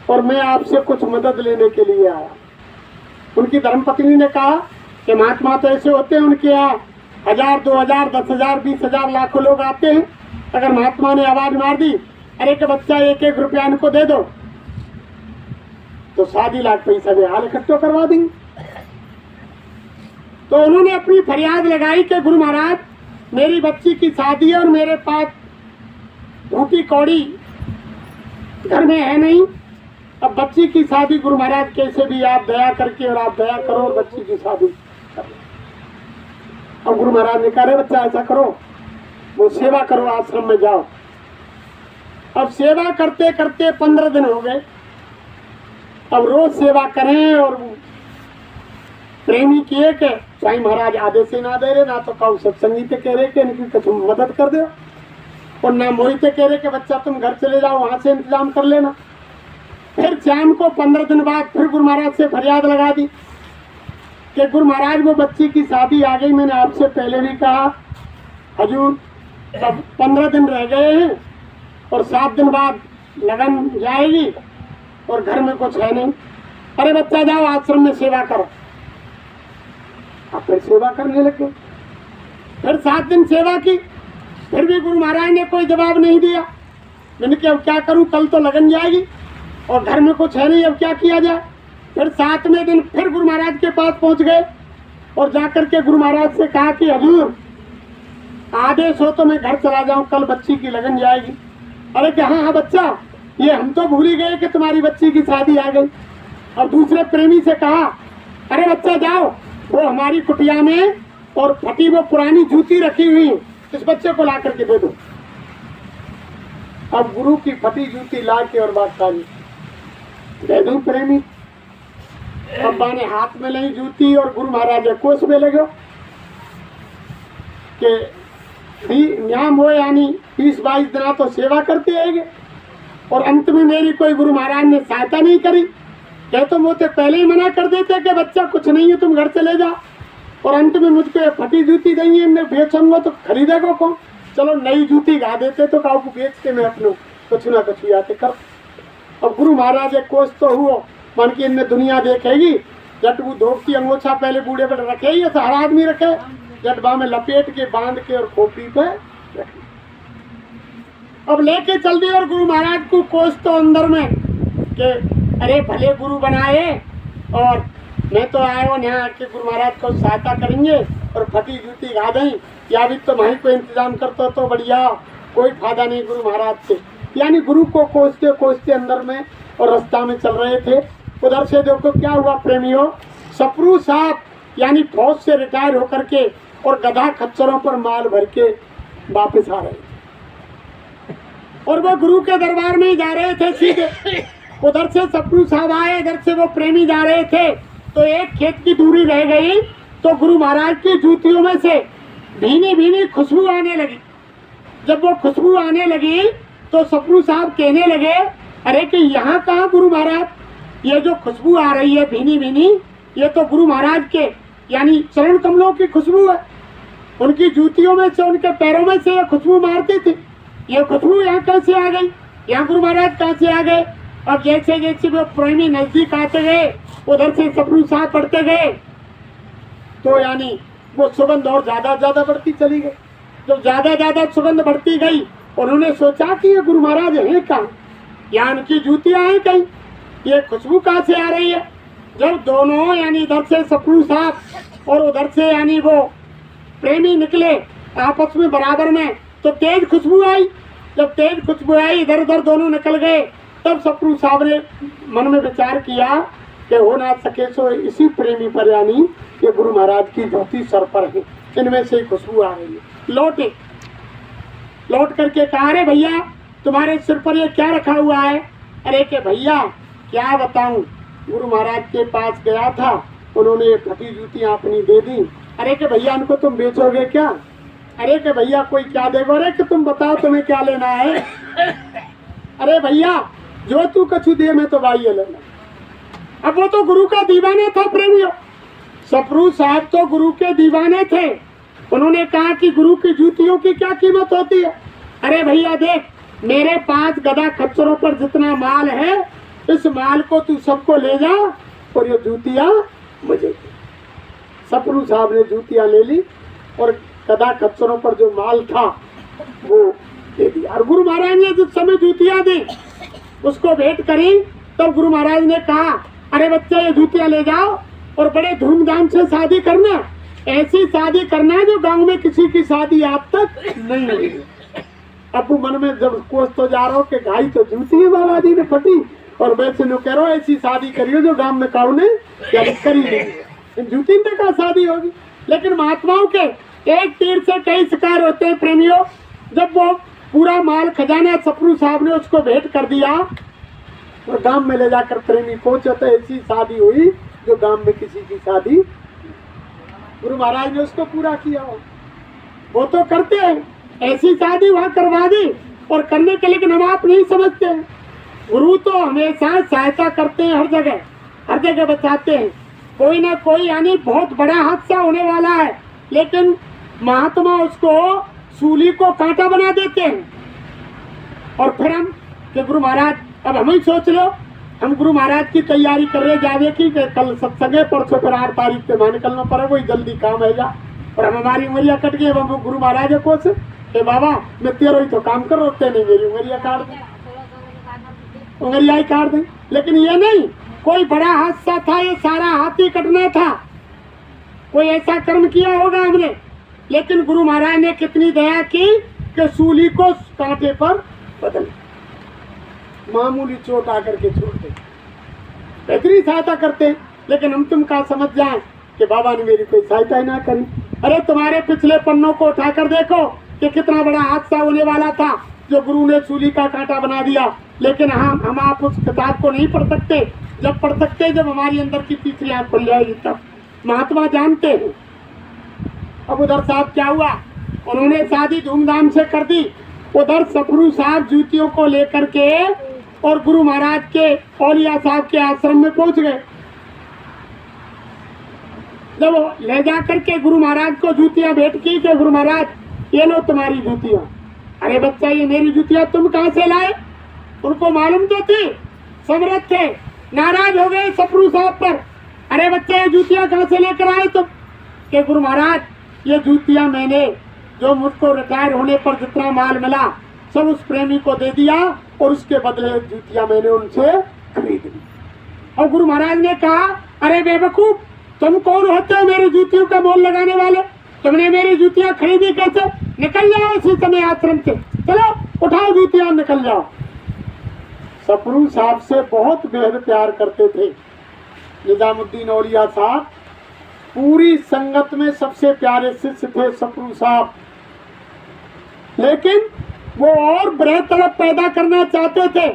Speaker 1: और मैं आपसे कुछ मदद लेने के लिए आया। उनकी धर्मपत्नी ने कहा कि महात्मा तो ऐसे होते हैं, उनके यहाँ 1000, 2000, 10,000, 20,000 लाखों लोग आते हैं। अगर महात्मा ने आवाज मार दी अरे कि बच्चा 1-1 रुपया इनको दे दो, तो 7 लाख पैसा वे हाल इकट्ठा करवा देंगे। तो उन्होंने अपनी फरियाद लगाई कि गुरु महाराज मेरी बच्ची की शादी है और मेरे पास रोटी कौड़ी घर में है नहीं। अब बच्ची की शादी गुरु महाराज कैसे भी आप दया करके, और आप दया करो और बच्ची की शादी करो। अब गुरु महाराज ने कहा, बच्चा ऐसा करो, वो सेवा करो, आश्रम में जाओ। अब सेवा करते करते 15 दिन हो गए। अब रोज सेवा करें और प्रेमी किए के स्वामी महाराज आदेश से ना दे रहे, ना तो कहो सत्संगी ते कह रहे कि इनकी तुम मदद कर दो, और ना मोहिते कह रहे कि बच्चा तुम घर चले जाओ, वहां से इंतजाम कर लेना। फिर शाम को 15 दिन बाद फिर गुरु महाराज से फरियाद लगा दी कि गुरु महाराज वो बच्ची की शादी आ गई, मैंने आपसे पहले भी कहा हजूर, अब 15 दिन रह गए हैं और 7 दिन बाद लगन जाएगी और घर में कुछ है नहीं। अरे बच्चा जाओ आश्रम में सेवा करो। अब फिर सेवा करने लगे। फिर 7 दिन सेवा की, फिर भी गुरु महाराज ने कोई जवाब नहीं दिया। मैंने कहा अब क्या करूं, कल तो लगन जाएगी और घर में कुछ है नहीं, अब क्या किया जाए। फिर 7वें दिन फिर गुरु महाराज के पास पहुंच गए और जाकर के गुरु महाराज से कहा कि हजूर आदेश हो तो मैं घर चला जाऊं, कल बच्ची की लगन जाएगी। अरे कि हाँ हाँ बच्चा, ये हम तो भूल ही गए कि तुम्हारी बच्ची की शादी आ गई। और दूसरे प्रेमी से कहा, अरे बच्चा जाओ, वो हमारी कुटिया में और फटी वो पुरानी जूती रखी हुई है, इस बच्चे को ला करके दे दो। अब गुरु की फटी जूती ला के और बात सारी दे दूं प्रेमी। अब्बा ने हाथ में ली जूती और गुरु महाराज कोस में लगे कि न्याम हो, यानी 20-22 दिना तो सेवा करते रहेंगे और अंत में मेरी कोई गुरु महाराज ने सहायता नहीं करी। कह तो मुझे पहले ही मना कर देते कि बच्चा कुछ नहीं है, तुम घर चले जाओ, और अंत में मुझको फटी जूती देंगे, इनने बेचूंगा तो खरीदेगा कौन। चलो नई जूती गा देते तो काऊ को बेच के मैं अपने कुछ ना कुछ आते कर। अब गुरु महाराज एक कोस तो हुआ, मन की इनने दुनिया देखेगी, जट वो धोती अंगोछा पहले बूढ़े पर रखे ही ऐसा हर आदमी रखे, जटबा में लपेट के बांध के और खोपड़ी पे रखे। अब लेके चल दिए और गुरु महाराज को कोस तो अंदर में कि अरे भले गुरु बनाए और मैं तो आया हूँ यहाँ के गुरु महाराज को सहायता करेंगे और फटी जूती गा दें, या भी तो वहीं को इंतजाम करता तो बढ़िया, कोई फायदा नहीं गुरु महाराज से। यानी गुरु को कोसते कोसते अंदर में और रास्ता में चल रहे थे। उधर से देखो क्या हुआ प्रेमियों, सप्रू साहब यानी फौज से रिटायर होकर के और गधा खच्चरों पर माल भर के वापस आ रहे थे और वो गुरु के दरबार में ही जा रहे थे सीधे। उधर से सप्रू साहब आए, इधर से वो प्रेमी जा रहे थे, तो एक खेत की दूरी रह गई तो गुरु महाराज की जूतियों में से भीनी भीनी खुशबू आने लगी। जब वो खुशबू आने लगी तो सप्रू साहब कहने लगे, अरे कि यहाँ कहाँ गुरु महाराज, ये जो खुशबू आ रही है भीनी भीनी, ये तो गुरु महाराज के यानी चरण कमलों की खुशबू है। उनकी जूतियों में से, उनके पैरों में से ये खुशबू मारती थी। ये खुशबू यहाँ कैसे आ गई, यहाँ गुरु महाराज कहाँ से आ गए। अब जैसे जैसे वो प्रेमी नजदीक आते गए, उधर से सप्रू साहब बढ़ते गए, तो यानी वो सुगंध और ज्यादा बढ़ती चली गई। जब ज्यादा सुगंध बढ़ती गई, उन्होंने सोचा कि ये गुरु महाराज है कहाँ, या उनकी जूतियां हैं कहीं, ये खुशबू कहाँ से आ रही है। जब दोनों यानी इधर से सप्रू साहब और उधर से यानी वो प्रेमी निकले आपस में बराबर में, तो तेज खुशबू आई। जब तेज खुशबू आई, इधर उधर दोनों निकल गए, तब सप्रू साहब ने मन में विचार किया कि हो ना सके सो इसी प्रेमी पर यानी ये गुरु महाराज की जूती सर पर है, इनमें से खुशबू आ रही है। लौट करके कहा, अरे भैया तुम्हारे सिर पर ये क्या रखा हुआ है। अरे के भैया क्या बताऊं, गुरु महाराज के पास गया था, उन्होंने ये फटी जूतियां अपनी दे दी। अरे के भैया इनको तुम बेचोगे क्या। अरे के भैया कोई क्या देगा। अरे कि तुम बताओ तुम्हें क्या लेना है। अरे भैया जो तू कछु दे मैं तो भाई ये लेना। अब वो तो गुरु का दीवाना था प्रेमियों, सप्रू साहब तो गुरु के दीवाने थे। उन्होंने कहा कि गुरु की जूतियों की क्या कीमत होती है। अरे भैया देख, मेरे पास गधा खच्चरों पर जितना माल है, इस माल को तू सबको ले जा और ये जूतियां मुझे दे। सप्रू साहब ने जूतियां ले ली और गधा खच्चरों पर जो माल था वो दे दिया। और गुरु महाराज ने जिस समय जूतियां दी उसको भेंट करी, तब गुरु महाराज ने कहा, अरे बच्चा ये जूतियां ले जाओ और बड़े धूमधाम से शादी करना, ऐसी शादी करना है जो गांव में किसी की शादी आज तक नहीं हुई। अब मन में जब कोस तो जा रहा हो कि गाई तो जूती है बाबा जी ने फटी, और वैसे नो कह रहा हूँ ऐसी शादी करियो जो गांव में काऊ ने करी नहीं, जूती ने कहा शादी होगी। लेकिन महात्माओं के एक तीर से कई शिकार होते हैं प्रेमियों। जब वो पूरा माल खजाना सपरू साहब ने उसको भेंट कर दिया और गांव में ले जाकर प्रेमी पहुंचे तो ऐसी शादी हुई जो गांव में किसी की शादी गुरु महाराज ने उसको पूरा किया हो। वो तो करते हैं, ऐसी शादी वहां करवा दी और करने के लेकिन हम आप नहीं समझते हैं। गुरु तो हमेशा सहायता करते हैं, हर जगह बचाते हैं। कोई ना कोई यानी बहुत बड़ा हादसा होने वाला है लेकिन महात्मा उसको सूली को कांटा बना देते हैं। और फिर हम कि गुरु महाराज अब हम ही सोच लो, हम गुरु महाराज की तैयारी कर रहे जावे की कल सत्संग है, परसों फिर 8 तारीख पे वहां निकलना पड़े, वही जल्दी काम है जा। और हम हमारी उंगलियां कट गई, हम गुरु महाराज को से बाबा मैं तेरो ही तो काम कर रोते नहीं, मेरी उंगलियां काट दें, उंगलियां ही काट दें। लेकिन ये नहीं, कोई बड़ा हादसा था, ये सारा हाथी कटना था, कोई ऐसा कर्म किया होगा हमने। लेकिन गुरु महाराज ने कितनी दया की कि सूली को कांटे पर बदल, मामूली चोट आकर के छोड़ दे, बेहतरी सहायता करते। लेकिन हम तुम का समझ जाए कि बाबा ने मेरी कोई सहायता ही ना करी। अरे तुम्हारे पिछले पन्नों को उठाकर देखो कि कितना बड़ा हादसा होने वाला था जो गुरु ने सूली का कांटा बना दिया। लेकिन हम आप उस किताब को नहीं पढ़ सकते, जब पढ़ सकते जब हमारी अंदर की तीसरी आंख खुल जाएगी तब। महात्मा जानते हैं। अब उधर साहब क्या हुआ, उन्होंने शादी धूमधाम से कर दी। उधर सपरू साहब जूतियों को लेकर के और गुरु महाराज के औलिया साहब के आश्रम में पहुंच गए। जब ले जाकर के गुरु महाराज को जूतियां भेंट की कि गुरु महाराज ये लो तुम्हारी जूतियां। अरे बच्चा ये मेरी जूतियां तुम कहां से लाए? उनको मालूम तो थी, समर्थ थे, नाराज हो गए सपरू साहब पर। अरे बच्चा ये जूतियां कहां से लेकर आए तुम? कि गुरु महाराज ये जूतियां मैंने जो मुझको रिटायर होने पर जितना माल मिला सब उस प्रेमी को दे दिया और उसके बदले जूतियां मैंने उनसे खरीद ली। और गुरु महाराज ने कहा अरे बेवकूफ, तुम कौन होते हो मेरी जूतियों का मोल लगाने वाले? तुमने मेरी जूतियां खरीदी कैसे? निकल जाओ इसी समय आश्रम से, चलो उठाओ जूतियां निकल जाओ। सपरू साहब से बहुत बेहद प्यार करते थे निजामुद्दीन औलिया साहब। पूरी संगत में सबसे प्यारे शिष्य थे सपरू साहब। लेकिन वो और बड़े तड़प पैदा करना चाहते थे।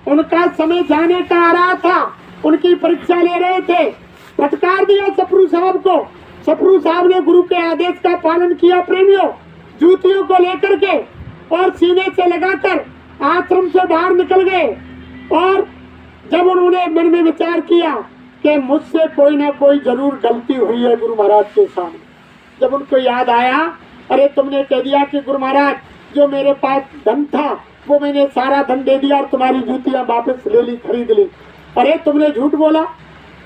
Speaker 1: उनका समय जाने का आ रहा था, उनकी परीक्षा ले रहे थे। फटकार दिया सपरू साहब को। सपरू साहब ने गुरु के आदेश का पालन किया प्रेमियों, जूतियों को लेकर के और सीने से लगाकर आश्रम से बाहर निकल गए। और जब उन्होंने मन में विचार किया कि मुझसे कोई ना कोई जरूर गलती हुई है गुरु महाराज के सामने, जब उनको याद आया अरे तुमने कह दिया कि गुरु महाराज जो मेरे पास धन था वो मैंने सारा धन दे दिया और तुम्हारी जूतियां वापस ले ली, खरीद ली। अरे तुमने झूठ बोला,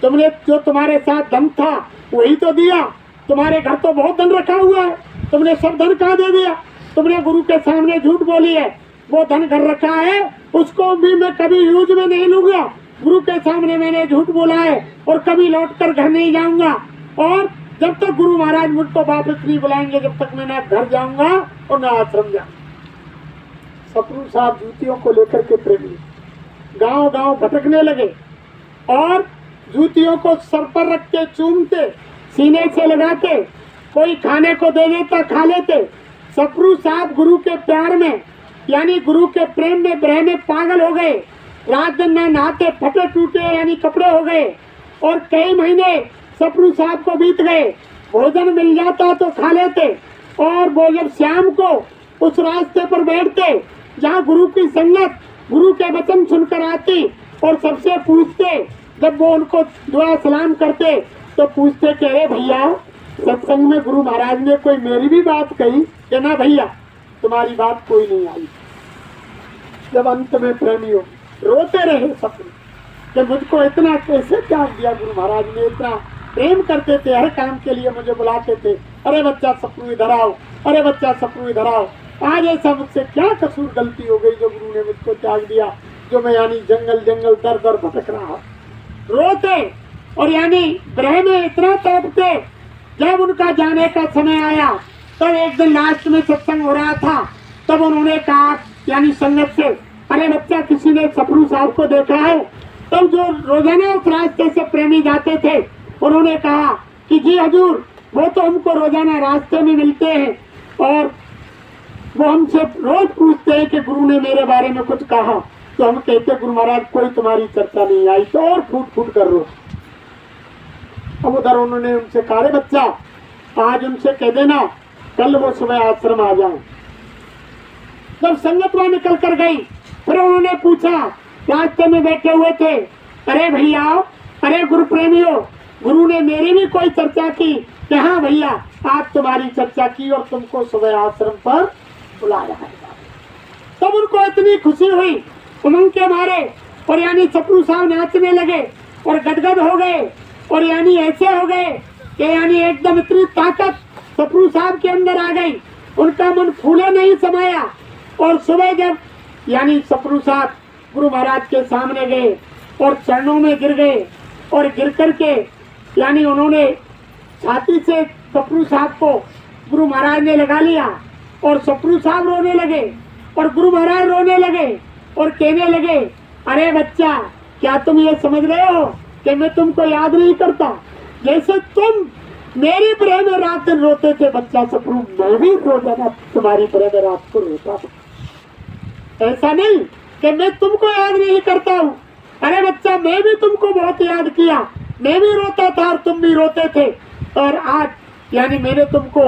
Speaker 1: तुमने जो तुम्हारे साथ धन था वही तो दिया। तुम्हारे घर तो बहुत धन रखा हुआ है, तुमने सब धन कहाँ दे दिया? तुमने गुरु के सामने झूठ बोली है। वो धन घर रखा है उसको भी मैं कभी यूज में नहीं लूंगा। गुरु के सामने मैंने झूठ बोला है और कभी लौट कर घर नहीं जाऊंगा। और जब तक गुरु महाराज मुझको वापस नहीं बुलाएंगे जब तक मैं ना घर जाऊंगा और ना आश्रम जाऊंगा। सपरू साहब जूतियों को लेकर के प्रेमी गांव गांव भटकने लगे और जूतियों को सर पर रख के चूमते, सीने से लगाते, कोई खाने को दे देता खा लेते। सपरू साहब गुरु के प्यार में यानी गुरु के प्रेम में ब्रह में पागल हो गए। रात दिन न नहाते, फटे टूटे यानी कपड़े हो गए। और कई महीने सपरू साहब को बीत गए। भोजन मिल जाता तो खा लेते और वो जब शाम को उस रास्ते पर बैठते जहाँ गुरु की संगत, गुरु के वचन सुनकर आती और सबसे पूछते, जब वो उनको दुआ सलाम करते तो पूछते कि अरे भैया सत्संग में गुरु महाराज ने कोई मेरी भी बात कही? कि ना भैया तुम्हारी बात कोई नहीं आई। जब अंत में प्रेमियों रोते रहे सपरू कि मुझको इतना कैसे त्याग दिया गुरु महाराज ने, इतना प्रेम करते थे, हर काम के लिए मुझे बुलाते थे। अरे बच्चा सपरू इधर आओ, अरे बच्चा सपरू इधर आओ। आज ऐसा मुझसे क्या कसूर गलती हो गई जो गुरु ने मुझको त्याग दिया, जो मैं यानी जंगल जंगल दर दर भटक रहा। रोते और यानी ग्रह में इतना तड़पते। जब उनका जाने का समय आया तब एक दिन लास्ट में सत्संग हो रहा था, तब उन्होंने कहा यानी संगत से, अरे बच्चा किसी ने सपरू साहब को देखा है? तब जो रोजाना उस रास्ते से प्रेमी जाते थे उन्होंने कहा कि जी हजूर वो तो हमको रोजाना रास्ते में मिलते हैं और वो हमसे रोज पूछते हैं कि गुरु ने मेरे बारे में कुछ कहा, तो हम कहते गुरु महाराज कोई तुम्हारी चर्चा नहीं आई, तो और फूट फूट कर रो। अब उधर उन्होंने उनसे कहा, रे बच्चा आज उनसे कह देना कल वो सुबह आश्रम आ जाए। जब संगत वहां निकल कर गई, फिर उन्होंने पूछा, रास्ते में बैठे हुए थे, अरे भैया, अरे गुरु प्रेमियों, गुरु ने मेरी भी कोई चर्चा की? कि हाँ भैया, आज तुम्हारी चर्चा की और तुमको सुबह आश्रम पर बुलाया है। तब उनको इतनी खुशी हुई, उमंग के मारे, और यानी सपरू साहब नाचने लगे और गदगद हो गए, और यानी ऐसे हो गए कि यानी एकदम इतनी ताकत सपरू साहब के अंदर आ गई, उनका मन फूले नहीं समाया। और सुबह जब यानी सपरू साहब गुरु महाराज के सामने गए और चरणों में गिर गए, और गिर करके यानी उन्होंने छाती से सपरू साहब को गुरु महाराज ने लगा लिया, और सपरू साहब रोने लगे और गुरु महाराज रोने लगे और कहने लगे, अरे बच्चा, क्या तुम ये समझ रहे हो कि मैं तुमको याद नहीं करता? जैसे तुम मेरी प्रेम में रात दिन रोते थे बच्चा सपरू, मैं भी रोजाना तुम्हारी प्रेम में रात को रोता था। ऐसा नहीं कि मैं तुमको याद नहीं करता हूँ। अरे बच्चा, मैं भी तुमको बहुत याद किया, मैं भी रोता था और तुम भी रोते थे। और आज यानी मैंने तुमको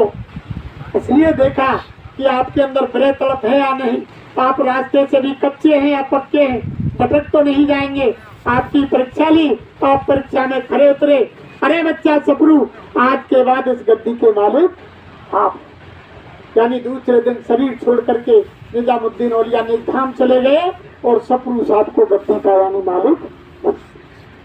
Speaker 1: इसलिए देखा कि आपके अंदर प्रेम तड़प है या नहीं, आप रास्ते से भी कच्चे हैं या पक्के हैं, भटक तो नहीं जाएंगे। आपकी परीक्षा ली, आप परीक्षा में खड़े उतरे। अरे बच्चा सपरू, आज के बाद इस गद्दी के मालिक आप। यानी दूसरे दिन शरीर छोड़ करके निजामुद्दीन औलिया निधाम चले गए और सपरू साहब को गद्दी का यानी मालिक।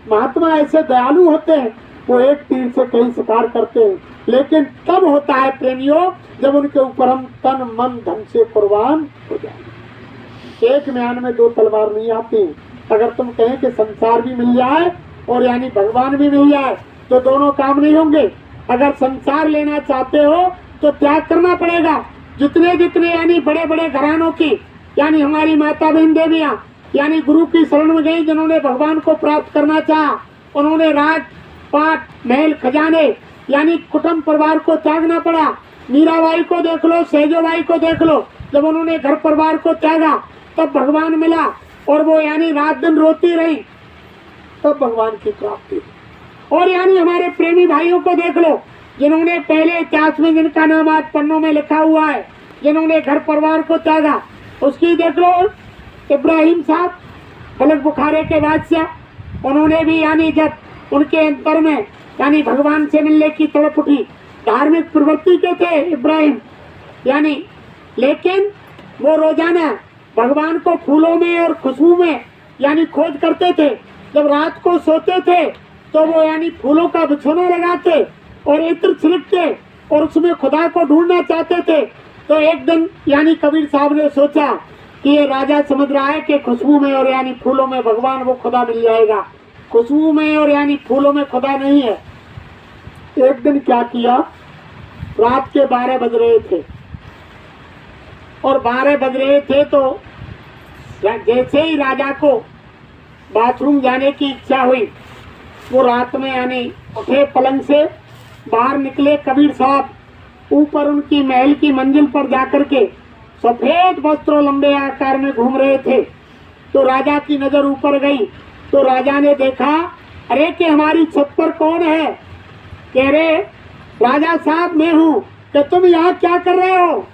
Speaker 1: महात्मा ऐसे दयालु होते हैं, वो एक तीर से कई शिकार करते हैं, लेकिन तब होता है प्रेमियों जब उनके ऊपर हम तन मन धन से कुर्बान हो जाए। एक म्यान में दो तलवार नहीं आती। अगर तुम कहें कि संसार भी मिल जाए और यानी भगवान भी मिल जाए तो दोनों काम नहीं होंगे। अगर संसार लेना चाहते हो तो त्याग करना पड़ेगा। जितने जितने यानी बड़े बड़े घरानों की यानी हमारी माता बहन देवियां यानी गुरु की शरण में गई, जिन्होंने भगवान को प्राप्त करना चाहा, उन्होंने राज पाट महल खजाने यानी कुटुंब परिवार को त्यागना पड़ा। मीराबाई को देख लो, सहजोबाई को देख लो, जब उन्होंने घर परिवार को त्यागा तब भगवान मिला, और वो यानी रात दिन रोती रही तब भगवान की प्राप्ति। और यानी हमारे प्रेमी भाइयों को देख लो, जिन्होंने पहले इतिहास में जिनका नाम आज पन्नों में लिखा हुआ है, जिन्होंने घर परिवार को त्यागा, उसकी देख लो इब्राहिम साहब, बलक बुखारे के बादशाह। उन्होंने भी यानी जब उनके अंतर में यानी भगवान से मिलने की तड़प उठी, धार्मिक प्रवृत्ति के थे इब्राहिम यानी, लेकिन वो रोजाना भगवान को फूलों में और खुशबू में यानी खोज करते थे। जब रात को सोते थे तो वो यानी फूलों का बिछोना लगाते और इत्र छिड़कते और उसमें खुदा को ढूंढना चाहते थे। तो एक दिन यानी कबीर साहब ने सोचा कि ये राजा समझ रहा है कि खुशबू में और यानी फूलों में भगवान वो खुदा मिल जाएगा, खुशबू में और यानी फूलों में खुदा नहीं है। एक दिन क्या किया, रात के 12 बज रहे थे और 12 बज रहे थे तो जैसे ही राजा को बाथरूम जाने की इच्छा हुई, वो रात में यानी उठे पलंग से बाहर निकले। कबीर साहब ऊपर उनकी महल की मंजिल पर जाकर के सफेद वस्त्रों लंबे आकार में घूम रहे थे। तो राजा की नजर ऊपर गई तो राजा ने देखा, अरे कि हमारी छत पर कौन है? कह रहे राजा साहब मैं हूँ। कि तुम यहाँ क्या कर रहे हो?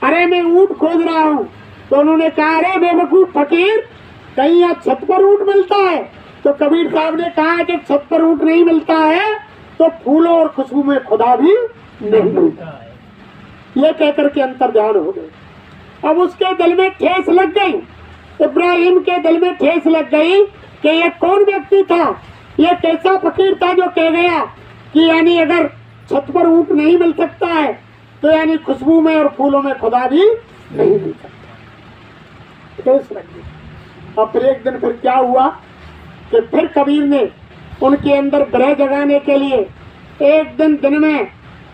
Speaker 1: अरे मैं ऊँट खोज रहा हूँ। तो उन्होंने कहा, अरे बेवकूफ फकीर, कहीं यहाँ छत पर ऊँट मिलता है? तो कबीर साहब ने कहा कि छत पर ऊँट नहीं मिलता है तो फूलों और खुशबू में खुदा भी नहीं मिलता है। ये कहकर के अंतर ध्यान हो गए। अब उसके दिल में ठेस लग गई, इब्राहिम के दिल में ठेस लग गई कि ये कौन व्यक्ति था, ये कैसा फकीर था जो कह गया कि यानी अगर छत पर ऊँट नहीं मिल सकता है तो यानी खुशबू में और फूलों में खुदा भी नहीं मिल सकता। ठेस लग गई। अब फिर एक दिन फिर क्या हुआ कि फिर कबीर ने उनके अंदर ग्रह जगाने के लिए एक दिन में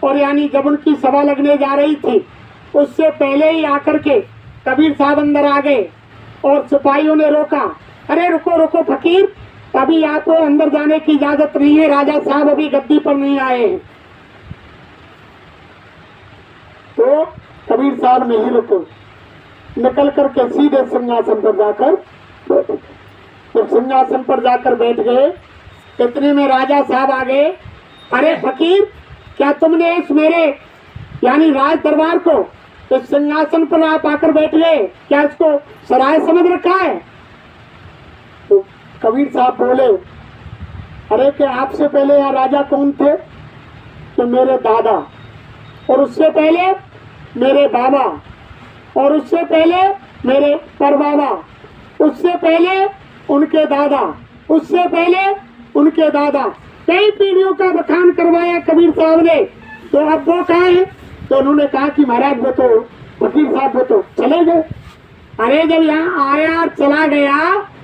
Speaker 1: और यानी जब उनकी सभा लगने जा रही थी उससे पहले ही आकर के कबीर साहब अंदर आ गए और सिपाहियों ने रोका। अरे रुको रुको फकीर, अभी आपको अंदर जाने की इजाजत नहीं है, राजा साहब अभी गद्दी पर नहीं आए हैं। तो कबीर साहब नहीं रुके, निकल करके सीधे सिंहासन पर जाकर बैठे। जब सिंहासन पर जाकर बैठ गए, इतने में राजा साहब आ गए। अरे फकीर, क्या तुमने इस मेरे यानी राज दरबार को, इस सिंहासन पर आप आकर बैठ गए, क्या इसको सराय समझ रखा है? तो कबीर साहब बोले, अरे कि आपसे पहले यहाँ राजा कौन थे? तो मेरे दादा, और उससे पहले मेरे बाबा, और उससे पहले मेरे परबाबा, उससे पहले उनके दादा, उससे पहले उनके दादा, कई पीढ़ियों का बखान करवाया कबीर साहब ने। तो अब वो कहाँ है? तो उन्होंने कहा कि महाराज वो तो फकीर साहब वो तो चले गए। अरे जब यहाँ आया और चला गया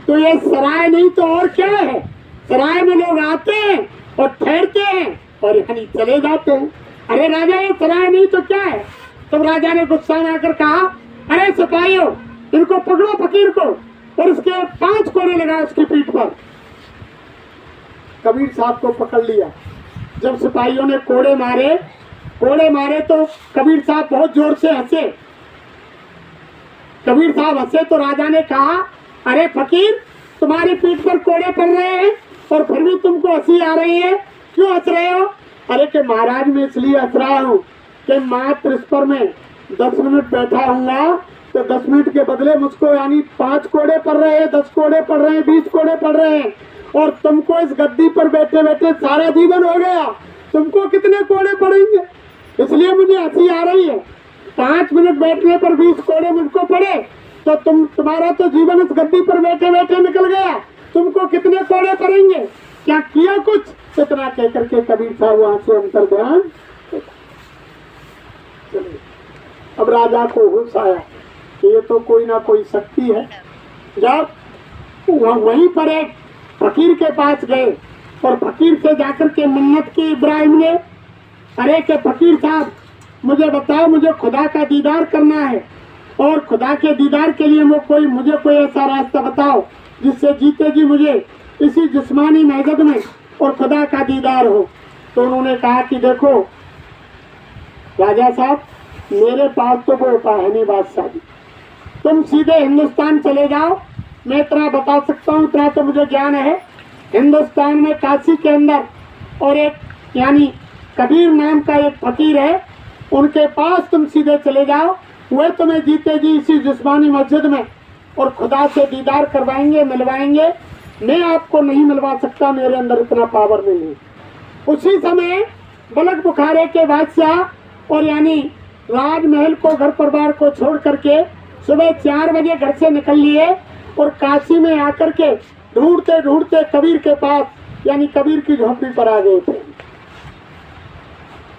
Speaker 1: तो ये सराय नहीं तो और क्या है? सराय में लोग आते हैं और ठहरते हैं और यानी चले जाते हैं। अरे राजा, ये सराय नहीं तो क्या है? तब राजा ने गुस्सा में आकर कहा, अरे सिपाहियों, इनको पकड़ो फकीर को और उसके 5 कोड़े लगाओ उसकी पीठ पर। कबीर साहब को पकड़ लिया। जब सिपाहियों ने कोड़े मारे तो कबीर साहब बहुत जोर से हंसे। कबीर साहब हंसे तो राजा ने कहा, अरे फकीर, तुम्हारी पीठ पर कोड़े पड़ रहे हैं और फिर भी तुमको हंसी आ रही है, क्यों हंस रहे हो? अरे कि महाराज, मैं इसलिए हंस रहा हूँ कि मात्र इस पर मैं 10 मिनट बैठा हूँगा तो 10 मिनट के बदले मुझको यानी 5 कोड़े पड़ रहे हैं, 10 कोड़े पड़ रहे हैं, 20 कोड़े पड़ रहे हैं, और तुमको इस गद्दी पर बैठे बैठे सारा जीवन हो गया, तुमको कितने कोड़े पड़ेंगे? इसलिए मुझे हंसी आ रही है। 5 मिनट बैठने पर 20 कोड़े मुझको पड़े तो तुम्हारा तो जीवन इस गद्दी पर बैठे बैठे निकल गया, तुमको कितने कोड़े पड़ेंगे? क्या किया कुछ? इतना कह करके कबीर साहब वहां से अंतर ध्यान। अब राजा को होश आया कि ये तो कोई ना कोई शक्ति है। जब वहीं पर एक फकीर के पास गए और फकीर से जाकर के मिन्नत की इब्राहिम ने, अरे के फकीर साहब, मुझे बताओ, मुझे खुदा का दीदार करना है और खुदा के दीदार के लिए मुझे कोई ऐसा रास्ता बताओ जिससे जीते जी मुझे इसी जिस्मानी महजद में और खुदा का दीदार हो। तो उन्होंने कहा कि देखो राजा साहब, मेरे पास तो वो उपाय है नहीं बादशाह जी, तुम सीधे हिंदुस्तान चले जाओ। मैं इतना बता सकता हूँ, इतना तो मुझे ज्ञान है, हिंदुस्तान में काशी के अंदर और एक यानी कबीर नाम का एक फकीर है, उनके पास तुम सीधे चले जाओ, वे तुम्हें जीते जी इसी जिस्मानी मस्जिद में और खुदा से दीदार करवाएंगे, मिलवाएंगे। मैं आपको नहीं मिलवा सकता, मेरे अंदर इतना पावर नहीं है। उसी समय बलक बुखारे के बादशाह और यानी राजमहल को, घर परिवार को छोड़ करके सुबह 4 बजे घर से निकल लिए और काशी में आकर के ढूंढते ढूंढते कबीर के पास यानी कबीर की झोपड़ी पर आ गए थे।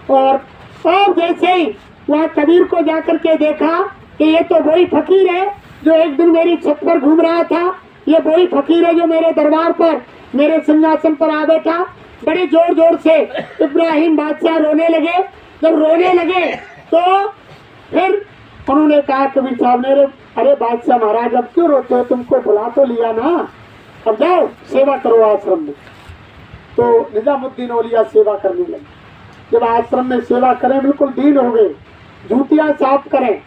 Speaker 1: और जैसे ही वहाँ कबीर को जाकर के देखा कि ये तो वही फकीर है जो एक दिन मेरी छत पर घूम रहा था, ये वही फकीर है जो मेरे दरबार पर, मेरे सिंहासन पर आ बैठा। बड़े जोर जोर से इब्राहिम बादशाह रोने लगे। जब रोने लगे तो फिर उन्होंने कहा कबीर साहब ने, अरे बादशाह महाराज, अब क्यों रोते हो? तुमको बुला तो लिया ना, अब जाओ सेवा करो आश्रम में। तो निजामुद्दीन औलिया सेवा करने लगे। जब आश्रम में सेवा करें, बिल्कुल दीन हो गए, जूतियां साफ करें,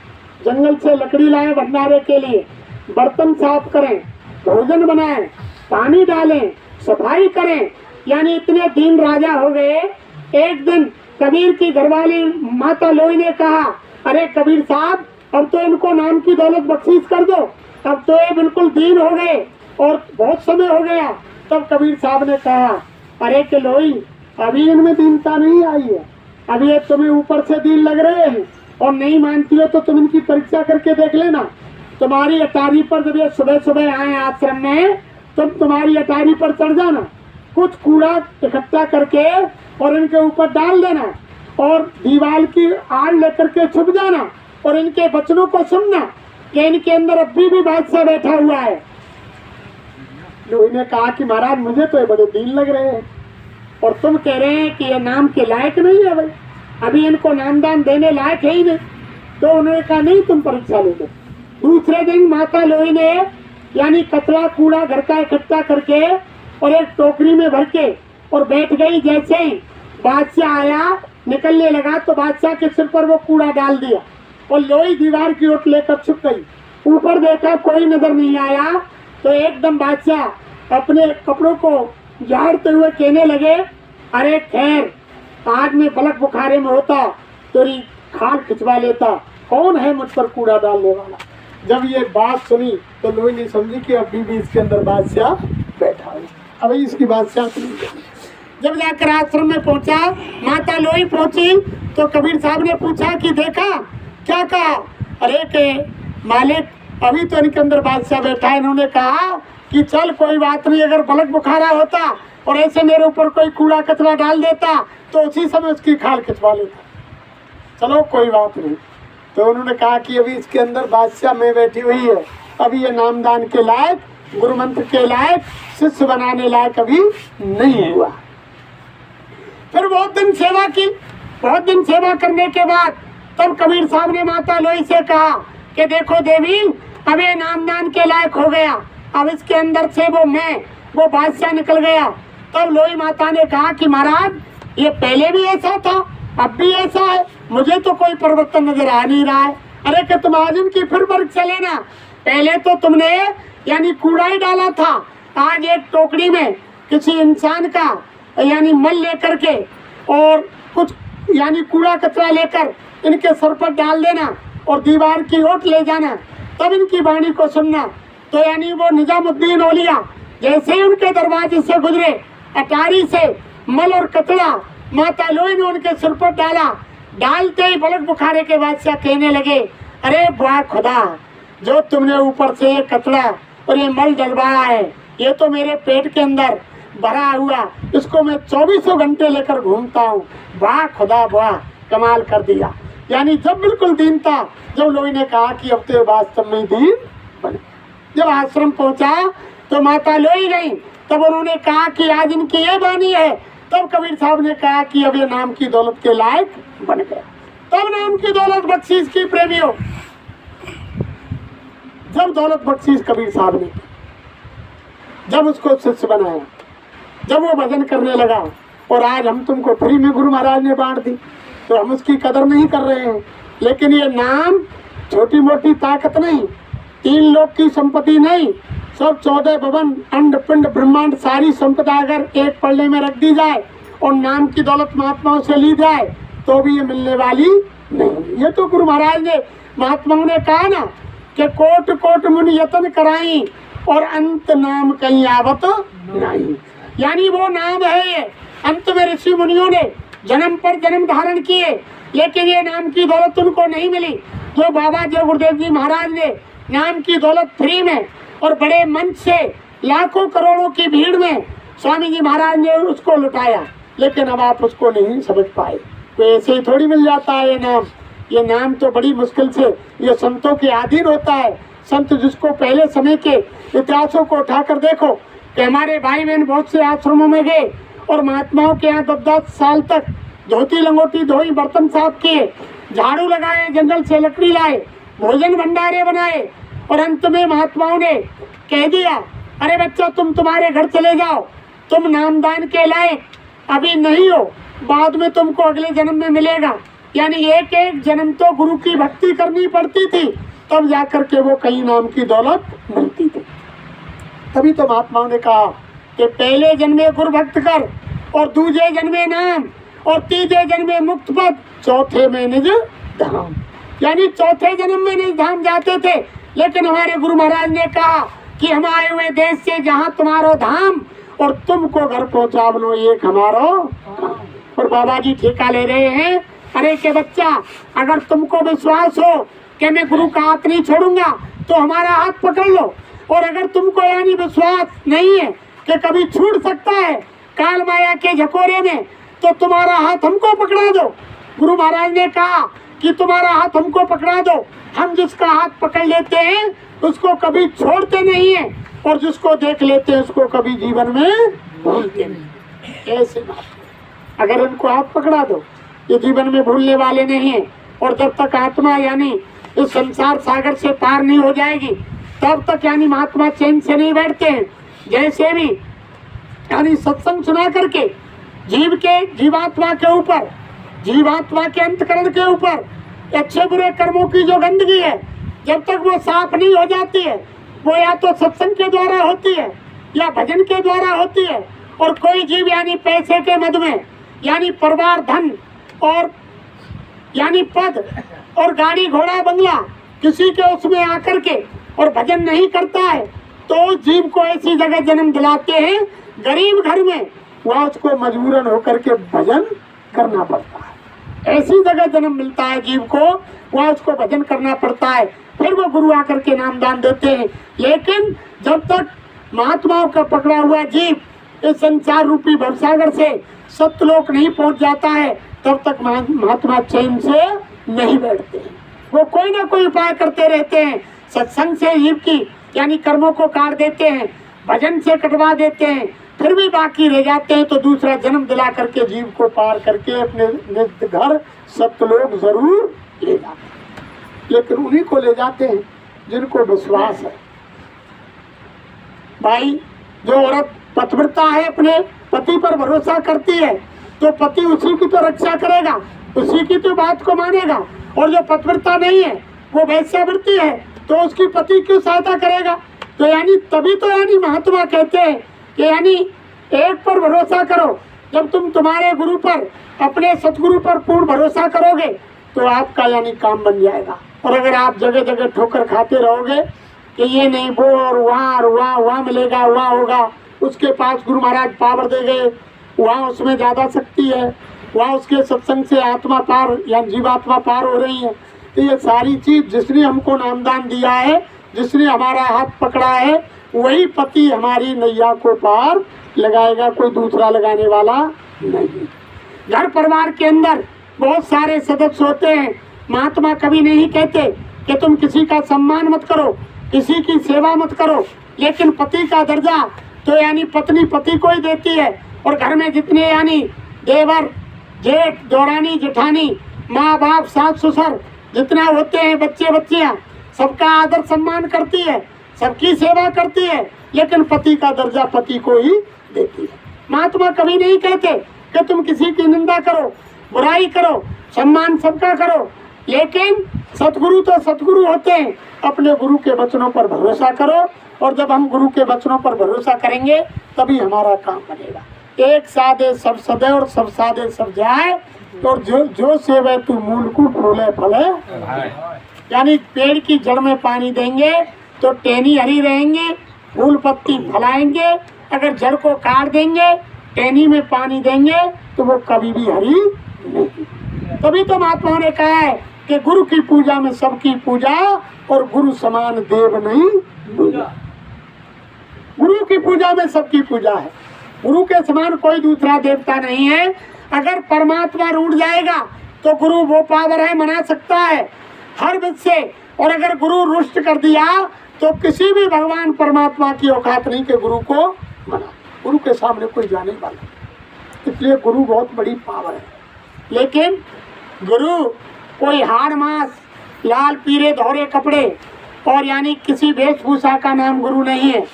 Speaker 1: जंगल से लकड़ी लाएं भंडारे के लिए, बर्तन साफ करें, भोजन बनाएं, पानी डालें, सफाई करें, यानी इतने दीन राजा हो गए। एक दिन कबीर की घरवाली माता लोई ने कहा, अरे कबीर साहब, अब तो इनको नाम की दौलत बख्शीश कर दो, अब तो ये बिल्कुल दीन हो गए और बहुत समय हो गया। तब कबीर साहब ने कहा, अरे कि लोई, अभी इनमें दीनता नहीं आई है, अभी ये तुम्हें ऊपर से दीन लग रहे हैं और नहीं मानती हो तो तुम इनकी परीक्षा करके देख लेना। तुम्हारी अटारी पर जब ये सुबह सुबह आए आश्रम में, तुम तुम्हारी अटारी पर चढ़ जाना, कुछ कूड़ा इकट्ठा करके और इनके ऊपर डाल देना और दीवार की आड़ लेकर के छुप जाना और इनके वचनों को सुनना कि इनके अंदर अभी भी बादशाह बैठा हुआ है। लोई ने कहा कि महाराज, मुझे तो ये बड़े दीन लग रहे हैं और तुम कह रहे हैं कि ये नाम के लायक नहीं है, भाई अभी इनको नामदान देने लायक है ही नहीं। तो उन्होंने कहा नहीं, तुम परीक्षा ले लो। दूसरे दिन माता लोई ने यानी कचरा कूड़ा घर का इकट्ठा करके और एक टोकरी में भर के और बैठ गई। जैसे ही बादशाह आया, निकलने लगा तो बादशाह के सिर पर वो कूड़ा डाल दिया। और लोई दीवार की ओर लेकर छुप गई। ऊपर देखा कोई नजर नहीं आया तो एकदम बादशाह अपने कपड़ों को झाड़ते हुए कहने लगे, अरे खैर, आज मैं बलक बुखारे में होता तेरी खाल खिंचवा लेता, कौन है मुझ पर कूड़ा डालने वाला। जब ये बात सुनी तो लोई ने समझी कि अभी भी इसके अंदर बादशाह बैठा है, अभी इसकी बादशाह नहीं। जब जाकर आश्रम में पहुंचा, माता लोई पहुंची तो कबीर साहब ने पूछा कि देखा, क्या कहा? अरे के मालिक, अभी तो इनके अंदर बादशाह बैठा है। इन्होंने कहा कि चल कोई बात नहीं, अगर बलक बुखारा होता और ऐसे मेरे ऊपर कोई कूड़ा कचरा डाल देता तो उसी समय उसकी खाल खिंचवा लेता। चलो कोई बात नहीं। तो उन्होंने कहा कि अभी इसके अंदर बादशाह में बैठी हुई है, अभी ये नामदान के लायक, गुरु मंत्र के लायक, शिष्य बनाने लायक अभी नहीं हुआ। फिर बहुत दिन सेवा की। बहुत दिन सेवा करने के बाद तब कबीर साहब ने माता लोई से कहा कि देखो देवी, अब ये नामदान के लायक हो गया, अब इसके अंदर से वो बादशाह निकल गया। तब लोई माता ने कहा कि महाराज, ये पहले भी ऐसा था, अब भी ऐसा है, मुझे तो कोई परिवर्तन नजर आ नहीं रहा है। अरे कि तुम आज इनकी फिर परीक्षा लेना। पहले तो तुमने यानी कूड़ा ही डाला था, आज एक टोकरी में किसी इंसान का यानी मल लेकर के और कुछ यानी कूड़ा कचरा लेकर इनके सर पर डाल देना और दीवार की ओर ले जाना, तब इनकी वाणी को सुनना। तो यानी वो निजामुद्दीन औलिया जैसे ही उनके दरवाजे से गुजरे, अटारी से मल और कचरा माता लोई ने उनके सिर पर डाला। डालते ही बलक बुखारे के बादशाह कहने लगे, अरे वाह खुदा, जो तुमने ऊपर से ये कचरा और ये मल डलवाया है, ये तो मेरे पेट के अंदर भरा हुआ, इसको मैं 24 घंटे लेकर घूमता हूँ। वाह खुदा, वाह, कमाल कर दिया। यानी जब बिल्कुल दीन था, जब लोई ने कहा कि अब तो वास्तव में दीन बने। जब आश्रम पहुंचा तो माता लोई गई, तब उन्होंने कहा कि आज इनकी ये वाणी है। तब कबीर साहब ने कहा कि अब ये नाम की दौलत के लायक बन गया। तब नाम की दौलत बख्शीश की प्रेमियों, जब दौलत बख्शीश कबीर साहब ने, जब उसको शिष्य बनाया, जब वो भजन करने लगा, और आज हम तुमको फ्री में गुरु महाराज ने बांट दी, तो हम उसकी कदर नहीं कर रहे हैं। लेकिन ये नाम छोटी मोटी ताकत नहीं, 3 लोक की संपत्ति नहीं, सब 14 भवन, अंड पिंड ब्रह्मांड, सारी संपदा अगर एक पल्ले में रख दी जाए और नाम की दौलत महात्माओं से ली जाए तो भी ये मिलने वाली नहीं। ये तो गुरु महाराज ने, महात्माओं ने कहा ना कि कोट कोट मुनि यतन कराई और अंत नाम कहीं आवत नहीं। यानी वो नाम है ये, अंत में ऋषि मुनियों ने जन्म पर जन्म धारण किए, लेकिन ये नाम की दौलत उनको नहीं मिली। जो बाबा जो गुरुदेव जी महाराज ने नाम की दौलत फ्री में और बड़े मंच से लाखों करोड़ों की भीड़ में स्वामी जी महाराज ने उसको लुटाया, लेकिन अब आप उसको नहीं समझ पाए। तो ऐसे ही थोड़ी मिल जाता है ये नाम। ये नाम तो बड़ी मुश्किल से ये संतों के अधीन होता है। संत जिसको पहले समय के इतिहासों को उठाकर देखो कि हमारे भाई बहन बहुत से आश्रमों में गए और महात्माओं के यहाँ 10-10 साल तक धोती लंगोटी धोई, बर्तन साफ किए, झाड़ू लगाए, जंगल से लकड़ी लाए, भोजन भंडारे बनाए, और अंत में महात्माओं ने कह दिया, अरे बच्चा तुम तुम्हारे घर चले जाओ, तुम नामदान के लायक अभी नहीं हो, बाद में तुमको अगले जन्म में मिलेगा। यानी एक एक जन्म तो गुरु की भक्ति करनी पड़ती थी, तब जाकर के वो कहीं नाम की दौलत मिलती थी। तभी तो महात्माओं ने कहा कि पहले जन्मे गुरु भक्त कर और दूसरे जन्मे नाम और तीसरे जन्मे मुक्त पद, चौथे में निज धाम। यानी चौथे जन्म में निज धाम जाते थे, लेकिन हमारे गुरु महाराज ने कहा कि हम आए हुए देश से जहाँ तुम्हारो धाम और तुमको घर पहुँचा बनो एक हमारो। और बाबा जी ठेका ले रहे हैं, अरे के बच्चा, अगर तुमको विश्वास हो कि मैं गुरु का हाथ नहीं छोड़ूंगा तो हमारा हाथ पकड़ लो, और अगर तुमको यानी विश्वास नहीं है कि कभी छूट सकता है काल माया के झकोरे में, तो तुम्हारा हाथ हमको पकड़ा दो। गुरु महाराज ने कहा कि तुम्हारा हाथ हमको पकड़ा दो, हम जिसका हाथ पकड़ लेते हैं उसको कभी छोड़ते नहीं है, और जिसको देख लेते हैं उसको कभी जीवन में भूलते नहीं। ऐसे बात, अगर इनको हाथ पकड़ा दो ये जीवन में भूलने वाले नहीं है। और जब तक आत्मा यानी इस संसार सागर से पार नहीं हो जाएगी, तब तक यानी महात्मा चैन से नहीं बैठते हैं। जैसे भी यानी सत्संग सुना करके जीवात्मा के ऊपर, जीवात्मा के अंतकरण के ऊपर अच्छे बुरे कर्मों की जो गंदगी है, जब तक वो साफ नहीं हो जाती है, वो या तो सत्संग के द्वारा होती है या भजन के द्वारा होती है। और कोई जीव यानी पैसे के मद में, यानी परिवार, धन और यानी पद और गाड़ी घोड़ा बंगला किसी के उसमें आकर के और भजन नहीं करता है, तो उस जीव को ऐसी जगह जन्म दिलाते हैं गरीब घर में, वहाँ उसको मजबूरन होकर के भजन करना पड़ता है। ऐसी जगह जन्म मिलता है जीव को, वहाँ उसको भजन करना पड़ता है, फिर वो गुरु आकर के नाम दान देते हैं। लेकिन जब तक महात्माओं का पकड़ा हुआ जीव इस संसार रूपी भवसागर से सत्यलोक नहीं पहुंच जाता है, तब तक महात्मा चैन से नहीं बैठते हैं। वो कोई ना कोई उपाय करते रहते हैं, सत्संग से जीव की यानी कर्मों को काट देते हैं, भजन से कटवा देते हैं, फिर भी बाकी रह जाते हैं, तो दूसरा जन्म दिला करके जीव को पार करके अपने नित्य घर सत्यलोक जरूर ले जाते हैं। लेकिन उन्हीं को ले जाते हैं जिनको विश्वास है। भाई, जो औरत पतिव्रता है, अपने पति पर भरोसा करती है, तो पति उसी की तो रक्षा करेगा, उसी की तो बात को मानेगा। और जो पतिव्रता नहीं है, वो वैश्यावृत्ति है, तो उसकी पति क्यों सहायता करेगा? तो यानी तभी तो यानी महात्मा कहते हैं कि यानी एक पर भरोसा करो। जब तुम तुम्हारे गुरु पर, अपने सतगुरु पर पूर्ण भरोसा करोगे, तो आपका यानी काम बन जाएगा। और अगर आप जगह जगह ठोकर खाते रहोगे कि ये नहीं वो और वहाँ मिलेगा, वहाँ होगा, उसके पास गुरु महाराज पावर दे गए, वहाँ उसमें ज़्यादा शक्ति है, वहाँ उसके सत्संग से आत्मा पार या जीवात्मा पार हो रही है, तो ये सारी चीज़ जिसने हमको नामदान दिया है, जिसने हमारा हाथ पकड़ा है, वही पति हमारी नैया को पार लगाएगा, कोई दूसरा लगाने वाला नहीं। घर परिवार के अंदर बहुत सारे सदस्य होते हैं, महात्मा कभी नहीं कहते कि तुम किसी का सम्मान मत करो, किसी की सेवा मत करो, लेकिन पति का दर्जा तो यानी पत्नी पति को ही देती है। और घर में जितने यानी देवर, जेठ, दौरानी, जेठानी, माँ बाप, सास ससुर जितना होते हैं, बच्चे बच्चियाँ, सबका आदर सम्मान करती है, सबकी सेवा करती है, लेकिन पति का दर्जा पति को ही देती है। महात्मा कभी नहीं कहते कि तुम किसी की निंदा करो, बुराई करो, सम्मान सबका करो, लेकिन सतगुरु तो सतगुरु होते हैं। अपने गुरु के वचनों पर भरोसा करो, और जब हम गुरु के वचनों पर भरोसा करेंगे तभी हमारा काम बनेगा। एक साधे सब सदे और सब साधे सब जाए, और जो सेवे तू मूल को फूले फले। यानी पेड़ की जड़ में पानी देंगे तो टहनी हरी रहेंगे, फूल पत्ती फैलाएंगे। अगर जड़ को काट देंगे, टहनी में पानी देंगे, तो वो कभी भी हरी नहीं। तभी तो महात्माओं ने कहा है कि गुरु की पूजा में सबकी पूजा, और गुरु समान देव नहीं पूजा। गुरु की पूजा में सबकी पूजा है, गुरु के समान कोई दूसरा देवता नहीं है। अगर परमात्मा रूठ जाएगा तो गुरु वो पावर है, मना सकता है हर विध से। और अगर गुरु रुष्ट कर दिया तो किसी भी भगवान परमात्मा की औकात नहीं कि गुरु को मना। गुरु के सामने कोई जाने वाला, इसलिए गुरु बहुत बड़ी पावर है। लेकिन गुरु कोई हाड़ मास, लाल पीले धोरे कपड़े और यानी किसी वेशभूषा का नाम गुरु नहीं है।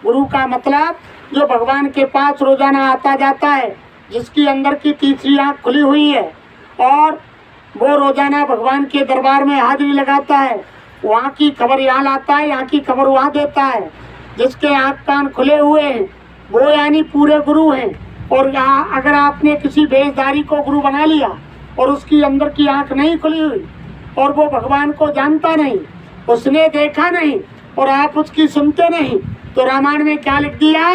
Speaker 1: गुरु का मतलब जो भगवान के पास रोजाना आता जाता है, जिसकी अंदर की तीसरी आँख खुली हुई है, और वो रोजाना भगवान के दरबार में हाजिरी लगाता है। वहाँ की खबर यहाँ लाता है, यहाँ की खबर वहाँ देता है। जिसके आँख कान खुले हुए हैं वो यानी पूरे गुरु हैं। और यहाँ अगर आपने किसी भेषधारी को गुरु बना लिया और उसकी अंदर की आँख नहीं खुली हुई, और वो भगवान को जानता नहीं, उसने देखा नहीं, और आप उसकी सुनते नहीं, तो रामायण में क्या लिख दिया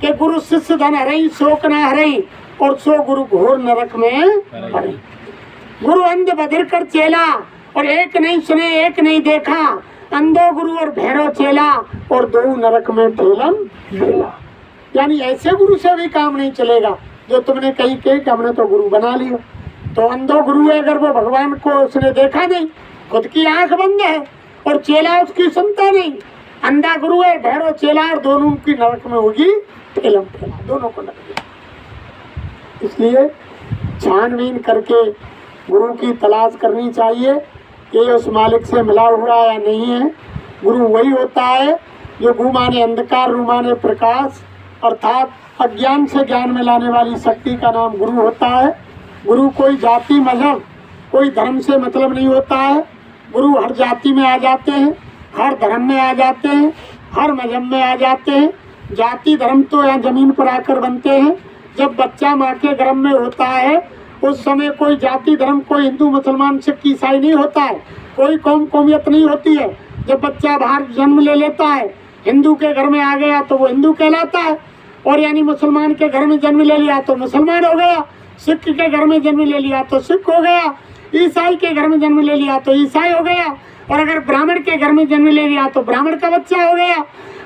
Speaker 1: कि गुरु शिष्य धन हरई शोक न हरई, और सो गुरु घोर नरक में पड़े। गुरु अंध बधिर कर चेला, और एक नहीं सुने एक नहीं देखा, अंधो गुरु और भैरव चेला, और दो नरक में ठेलम ठेला। यानी ऐसे गुरु से भी काम नहीं चलेगा जो तुमने कहीं कहे कि हमने तो गुरु बना लिया। तो अंधो गुरु है, अगर वो भगवान को उसने देखा नहीं, खुद की आंख बंद है, और चेला उसकी सुनता नहीं, अंधा गुरु है, भैरव चेला, और दोनों की नरक में होगी ठेलम ठेला, दोनों को नरक। इसलिए छानबीन करके गुरु की तलाश करनी चाहिए कि उस मालिक से मिला हुआ या नहीं है। गुरु वही होता है जो गु माने अंधकार, रू माने प्रकाश, अर्थात अज्ञान से ज्ञान में लाने वाली शक्ति का नाम गुरु होता है। गुरु कोई जाति, मजहब कोई धर्म से मतलब नहीं होता है। गुरु हर जाति में आ जाते हैं, हर धर्म में आ जाते हैं, हर मजहब में आ जाते हैं। जाति धर्म तो यहाँ जमीन पर आकर बनते हैं। जब बच्चा माँ के गर्भ में होता है उस समय कोई जाति धर्म, कोई हिंदू मुसलमान सिख ईसाई नहीं होता है, कोई कौम कौमियत नहीं होती है। जब बच्चा बाहर जन्म ले लेता है, हिंदू के घर में आ गया तो वो हिंदू कहलाता है, और यानी मुसलमान के घर में जन्म ले लिया तो मुसलमान हो गया, सिख के घर में जन्म ले लिया तो सिख हो गया, ईसाई के घर में जन्म ले लिया तो ईसाई हो गया, और अगर ब्राह्मण के घर में जन्म ले लिया तो ब्राह्मण का बच्चा हो गया,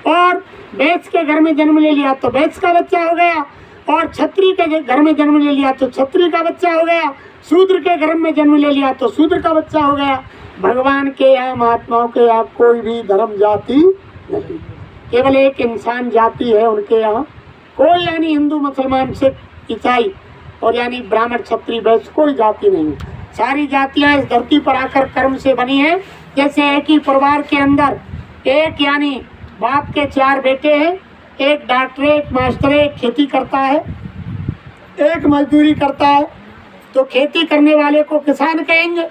Speaker 1: और वैश्य के घर में जन्म ले लिया तो वैश्य का बच्चा हो गया, और क्षत्रिय के घर में जन्म ले लिया तो क्षत्रिय का बच्चा हो गया, शूद्र के घर में जन्म ले लिया तो शूद्र का बच्चा हो गया। भगवान के यहाँ, महात्माओं के यहाँ कोई भी धर्म जाति नहीं, केवल एक इंसान जाति है उनके यहाँ। कोई यानी हिंदू मुसलमान सिख ईसाई और यानी ब्राह्मण क्षत्रिय वैश्य कोई जाति नहीं। सारी जातियाँ इस धरती पर आकर कर्म से बनी है। जैसे एक ही परिवार के अंदर एक यानी बाप के 4 बेटे हैं, एक डॉक्टर, एक मास्टर, एक खेती करता है, एक मजदूरी करता है, तो खेती करने वाले को किसान कहेंगे,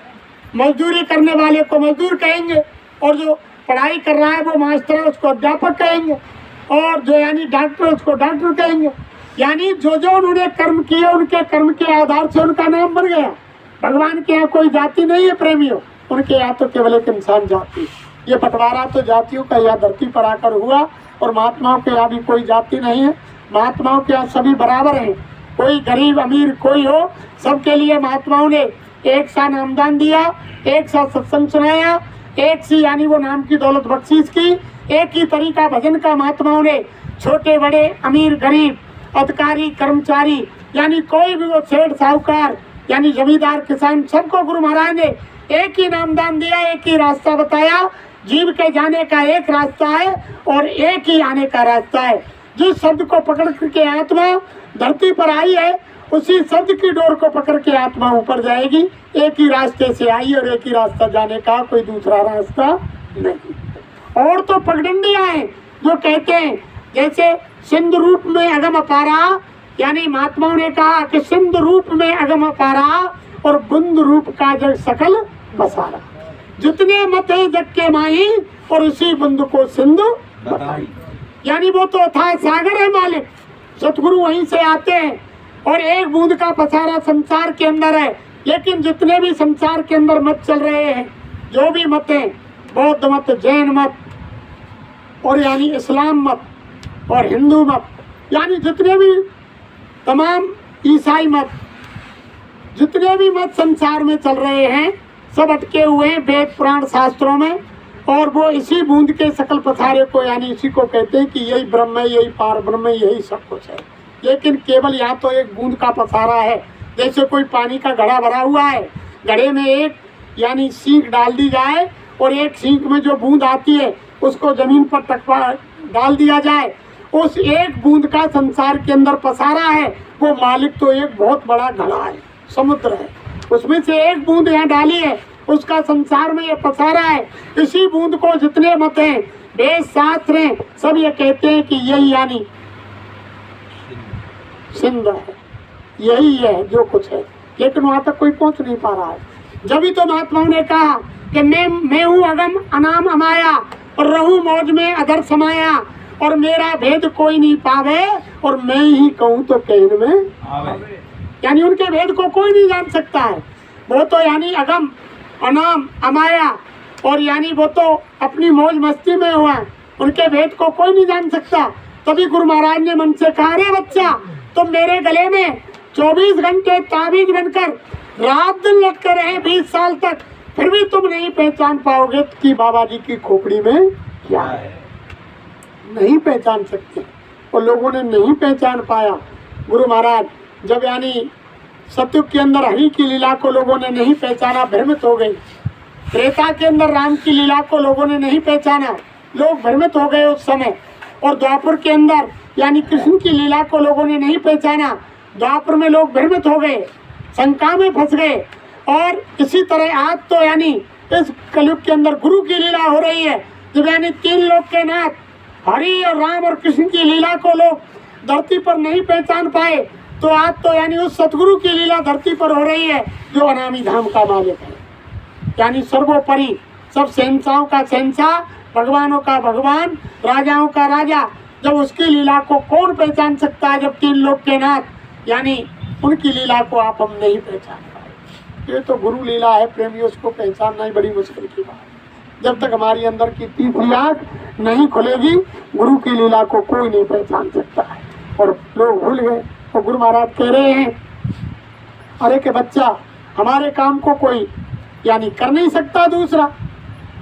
Speaker 1: मजदूरी करने वाले को मजदूर कहेंगे, और जो पढ़ाई कर रहा है वो मास्टर है उसको अध्यापक कहेंगे, और जो यानी डॉक्टर उसको डॉक्टर कहेंगे। यानी जो जो उन्होंने कर्म किए उनके कर्म के आधार से उनका नाम बन गया। भगवान के यहाँ कोई जाति नहीं है प्रेमियों, उनके यहाँ तो केवल एक इंसान जाति। ये बंटवारा तो जातियों का यहाँ धरती पर आकर हुआ, और महात्माओं के यहाँ भी कोई जाति नहीं है। महात्माओं के यहाँ सभी बराबर हैं, कोई गरीब अमीर कोई हो, सबके लिए महात्माओं ने एक सा नामदान दिया, एक सा सत्संग सुनाया, एक सी यानी वो नाम की दौलत बख्शीश की, एक ही तरीका भजन का महात्माओं ने छोटे बड़े अमीर गरीब अधिकारी कर्मचारी यानी कोई भी वो सेठ साहूकार यानी जमींदार किसान सबको गुरु महाराज ने एक ही नामदान दिया, एक ही रास्ता बताया। जीव के जाने का एक रास्ता है और एक ही आने का रास्ता है। जिस शब्द को पकड़ के आत्मा धरती पर आई है उसी शब्द की डोर को पकड़ के आत्मा ऊपर जाएगी। एक ही रास्ते से आई और एक ही रास्ता जाने का, कोई दूसरा रास्ता नहीं। और तो पगडंडियां हैं जो कहते हैं जैसे सिंधु रूप में अगम अपारा, यानी महात्माओं ने कहा कि सिंधु रूप में अगम अपारा और बुंद रूप का जग सकल बसारा। जितने मत है जग के माही और उसी बुंद को सिंधु बताई। यानी वो तो अथाह सागर है मालिक, सतगुरु वहीं से आते हैं और एक बूंद का पसारा संसार के अंदर है। लेकिन जितने भी संसार के अंदर मत चल रहे हैं, जो भी मत हैं, बौद्ध मत, जैन मत और यानी इस्लाम मत और हिंदू मत, यानी जितने भी तमाम ईसाई मत, जितने भी मत संसार में चल रहे हैं सब अटके हुए हैं वेद पुराण शास्त्रों में। और वो इसी बूंद के सकल पसारे को यानी इसी को कहते हैं कि यही ब्रह्म है, यही पार ब्रह्म है, यही सब कुछ है। लेकिन केवल यहाँ तो एक बूंद का पसारा है। जैसे कोई पानी का घड़ा भरा हुआ है, घड़े में एक यानी सींक डाल दी जाए और एक सींक में जो बूंद आती है उसको जमीन पर टकवा डाल दिया जाए, उस एक बूंद का संसार के अंदर पसारा है। वो मालिक तो एक बहुत बड़ा घड़ा है, समुद्र है, उसमें से एक बूंद यहाँ डाली है, उसका संसार में ये पसारा है। इसी बूंद को जितने मत हैं, वेद शास्त्र हैं, सब ये कहते हैं कि यही यानी सिंध है, यही है जो कुछ है। लेकिन वहां तक कोई पहुंच नहीं पा रहा है। जब ही तो महात्माओं ने कहा कि मैं हूँ अगम अनाम अमाया और रहूं मौज में अधर समाया और मेरा भेद कोई नहीं पावे और मैं ही कहूँ तो कहने में आवे। यानी उनके भेद को कोई नहीं जान सकता है। वो तो यानी अगम अनाम अमाया और यानी वो तो अपनी मौज मस्ती में हुआ, उनके भेद को कोई नहीं जान सकता। तभी गुरु महाराज ने मन से कहा, रे बच्चा तुम मेरे गले में 24 घंटे ताबीज बनकर रात दिन लटके रहे 20 साल तक, फिर भी तुम नहीं पहचान पाओगे कि बाबा जी की खोपड़ी में क्या है। नहीं पहचान सकते और लोगों ने नहीं पहचान पाया। गुरु महाराज जब यानी सतयुग के अंदर हरि की लीला को लोगों ने नहीं पहचाना, भ्रमित हो गई। त्रेता के अंदर राम की लीला को लोगों ने नहीं पहचाना, लोग भ्रमित हो गए उस समय। और द्वापर के अंदर यानी कृष्ण की लीला को लोगों ने नहीं पहचाना, द्वापर में लोग भ्रमित हो गए, शंका में फंस गए। और इसी तरह आज तो यानी इस कलयुग के अंदर गुरु की लीला हो रही है, जब यानी 3 लोक के नाथ हरि और राम और कृष्ण की लीला को लोग धरती पर नहीं पहचान पाए, तो आज तो यानी उस सतगुरु की लीला धरती पर हो रही है जो अनामी धाम का मालिक है, यानी सर्वोपरि सब शहंशाहों का शहंशाह, भगवानों का भगवान, राजाओं का राजा। जब उसकी लीला को कौन पहचान सकता है, जब तीन लोक के नाथ यानी उनकी लीला को आप हम नहीं पहचान पाए। ये तो गुरु लीला है प्रेमियों, उसको पहचानना ही बड़ी मुश्किल की बात है। जब तक हमारी अंदर की तीसरी आँख नहीं खुलेगी, गुरु की लीला को कोई नहीं पहचान सकता है। और लोग भूल गए। तो गुरु महाराज कह रहे हैं, अरे के बच्चा, हमारे काम को कोई यानी कर नहीं सकता दूसरा,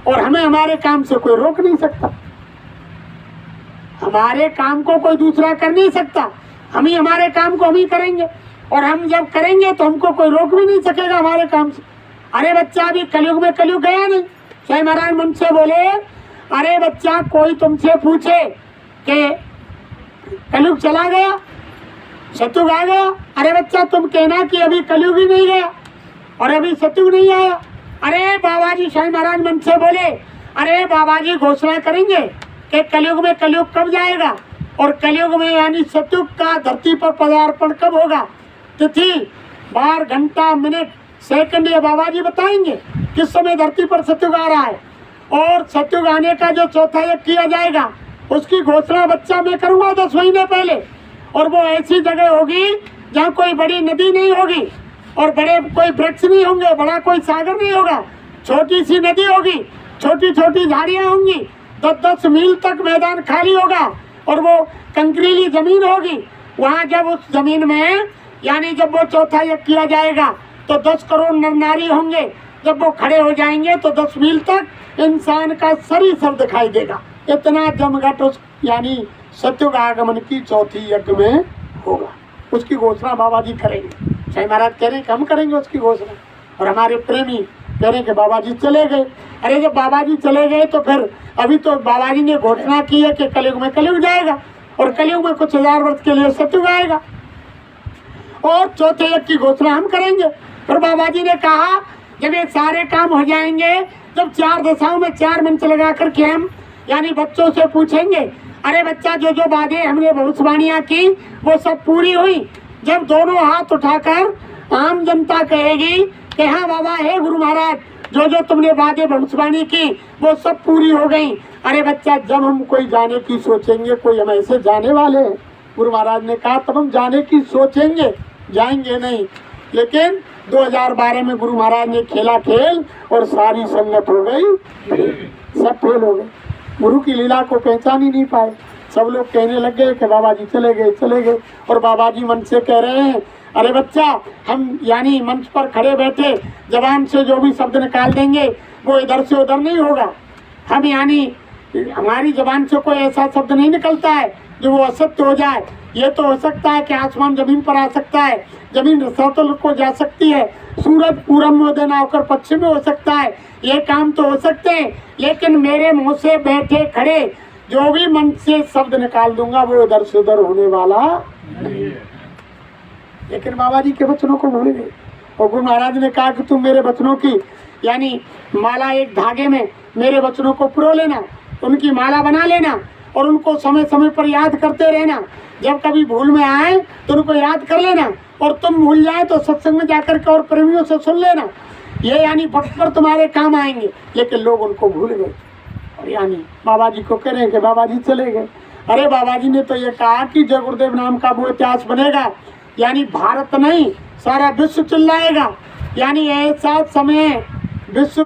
Speaker 1: और हमें हमारे काम से कोई रोक नहीं सकता। हमारे काम को कोई दूसरा कर नहीं सकता, हम ही हमारे काम को हम ही करेंगे, और हम जब करेंगे तो हमको कोई रोक भी नहीं सकेगा हमारे काम से। अरे बच्चा, अभी कलयुग में कलयुग गया नहीं। स्वामी महाराज मन से बोले, अरे बच्चा, कोई तुमसे पूछे कि कलयुग चला गया, सतयुग आ गया, अरे बच्चा तुम कहना कि अभी कलयुग ही नहीं गया और अभी सतयुग नहीं आया। अरे बाबा जी, स्वामी महाराज मन से बोले, अरे बाबा जी घोषणा करेंगे कि कलयुग में कलयुग कब जाएगा और कलयुग में यानी सतयुग का धरती पर पदार्पण कब होगा, तिथि, बार, घंटा, मिनट, सेकंड ये बाबा जी बताएंगे किस समय धरती पर सतयुग आ रहा है। और सतयुग आने का जो चौथा यज्ञ किया जाएगा उसकी घोषणा बच्चा मैं करूँगा 10 महीने पहले। और वो ऐसी जगह होगी जहाँ कोई बड़ी नदी नहीं होगी और बड़े कोई वृक्ष नहीं होंगे, बड़ा कोई सागर नहीं होगा, छोटी सी नदी होगी, छोटी छोटी झाड़ियाँ होंगी, 10-10 मील तक मैदान खाली होगा और वो कंकरीली जमीन होगी। वहाँ जब उस जमीन में यानी जब वो चौथा यज्ञ किया जाएगा तो 10 करोड़ नर नारी होंगे। जब वो खड़े हो जाएंगे तो 10 मील तक इंसान का शरीर सब दिखाई देगा। इतना जमघट उस यानी सतयुग आगमन की चौथी यज्ञ में होगा। उसकी घोषणा बाबा जी करेंगे। स्वामी महाराज कह रहे हैं कि हम करेंगे उसकी घोषणा, और हमारे प्रेमी कह रहे हैं कि बाबा जी चले गए। अरे जब बाबा जी चले गए तो फिर अभी तो बाबा जी ने घोषणा की है कि कलयुग में कलयुग जाएगा और कलयुग में कुछ 1000 वर्ष के लिए सतयुग आएगा और चौथे यज्ञ की घोषणा हम करेंगे। फिर बाबा जी ने कहा, जब ये सारे काम हो जाएंगे, जब 4 दशाओं में 4 मंत्र लगा करके हम यानी बच्चों से पूछेंगे, अरे बच्चा, जो जो बातें हमने भविष्यवाणियाँ की वो सब पूरी हुई। जब दोनों हाथ उठाकर आम जनता कहेगी कि हाँ बाबा, हे गुरु महाराज, जो जो तुमने बातें भविष्यवाणी की वो सब पूरी हो गई। अरे बच्चा, जब हम कोई जाने की सोचेंगे, कोई हम ऐसे जाने वाले हैं, गुरु महाराज ने कहा तब हम जाने की सोचेंगे, जाएंगे नहीं। लेकिन 2012 में गुरु महाराज ने खेला खेल और सारी संगत हो गई, सब फेल हो गए। गुरु की लीला को पहचान ही नहीं पाए। सब लोग कहने लग गए कि बाबा जी चले गए, चले गए। और बाबा जी मन से कह रहे हैं, अरे बच्चा, हम यानी मंच पर खड़े बैठे जबान से जो भी शब्द निकाल देंगे वो इधर से उधर नहीं होगा। हम यानी हमारी जबान से कोई ऐसा शब्द नहीं निकलता है जो वो असत्य हो जाए। ये तो हो सकता है कि आसमान जमीन पर आ सकता है, जमीन रसातल को जा सकती है, सूरज पूरब में उदय होकर पश्चिम में हो सकता है। ये काम तो हो सकते हैं, लेकिन मेरे मुंह से बैठे खड़े जो भी मन से शब्द निकाल दूंगा वो इधर से उधर होने वाला नहीं है। लेकिन बाबा जी के वचनों को भूल गए और गुरु महाराज ने कहा कि तुम मेरे वचनों की यानी माला एक धागे में मेरे वचनों को पिरो लेना, उनकी माला बना लेना और उनको समय समय पर याद करते रहना। जब कभी भूल में आए तो उनको याद कर लेना, और तुम भूल जाए तो सत्संग में जाकर के और प्रेमियों से सुन लेना। ये यानी वक्त पर तुम्हारे काम आएंगे। लेकिन लोग उनको भूल गए और यानी बाबा जी को कह रहे हैं कि बाबा जी चले गए। अरे बाबा जी ने तो ये कहा कि जय गुरुदेव नाम का वो इतिहास बनेगा, यानी भारत नहीं सारा विश्व चिल्लाएगा। यानी ऐसा समय विश्व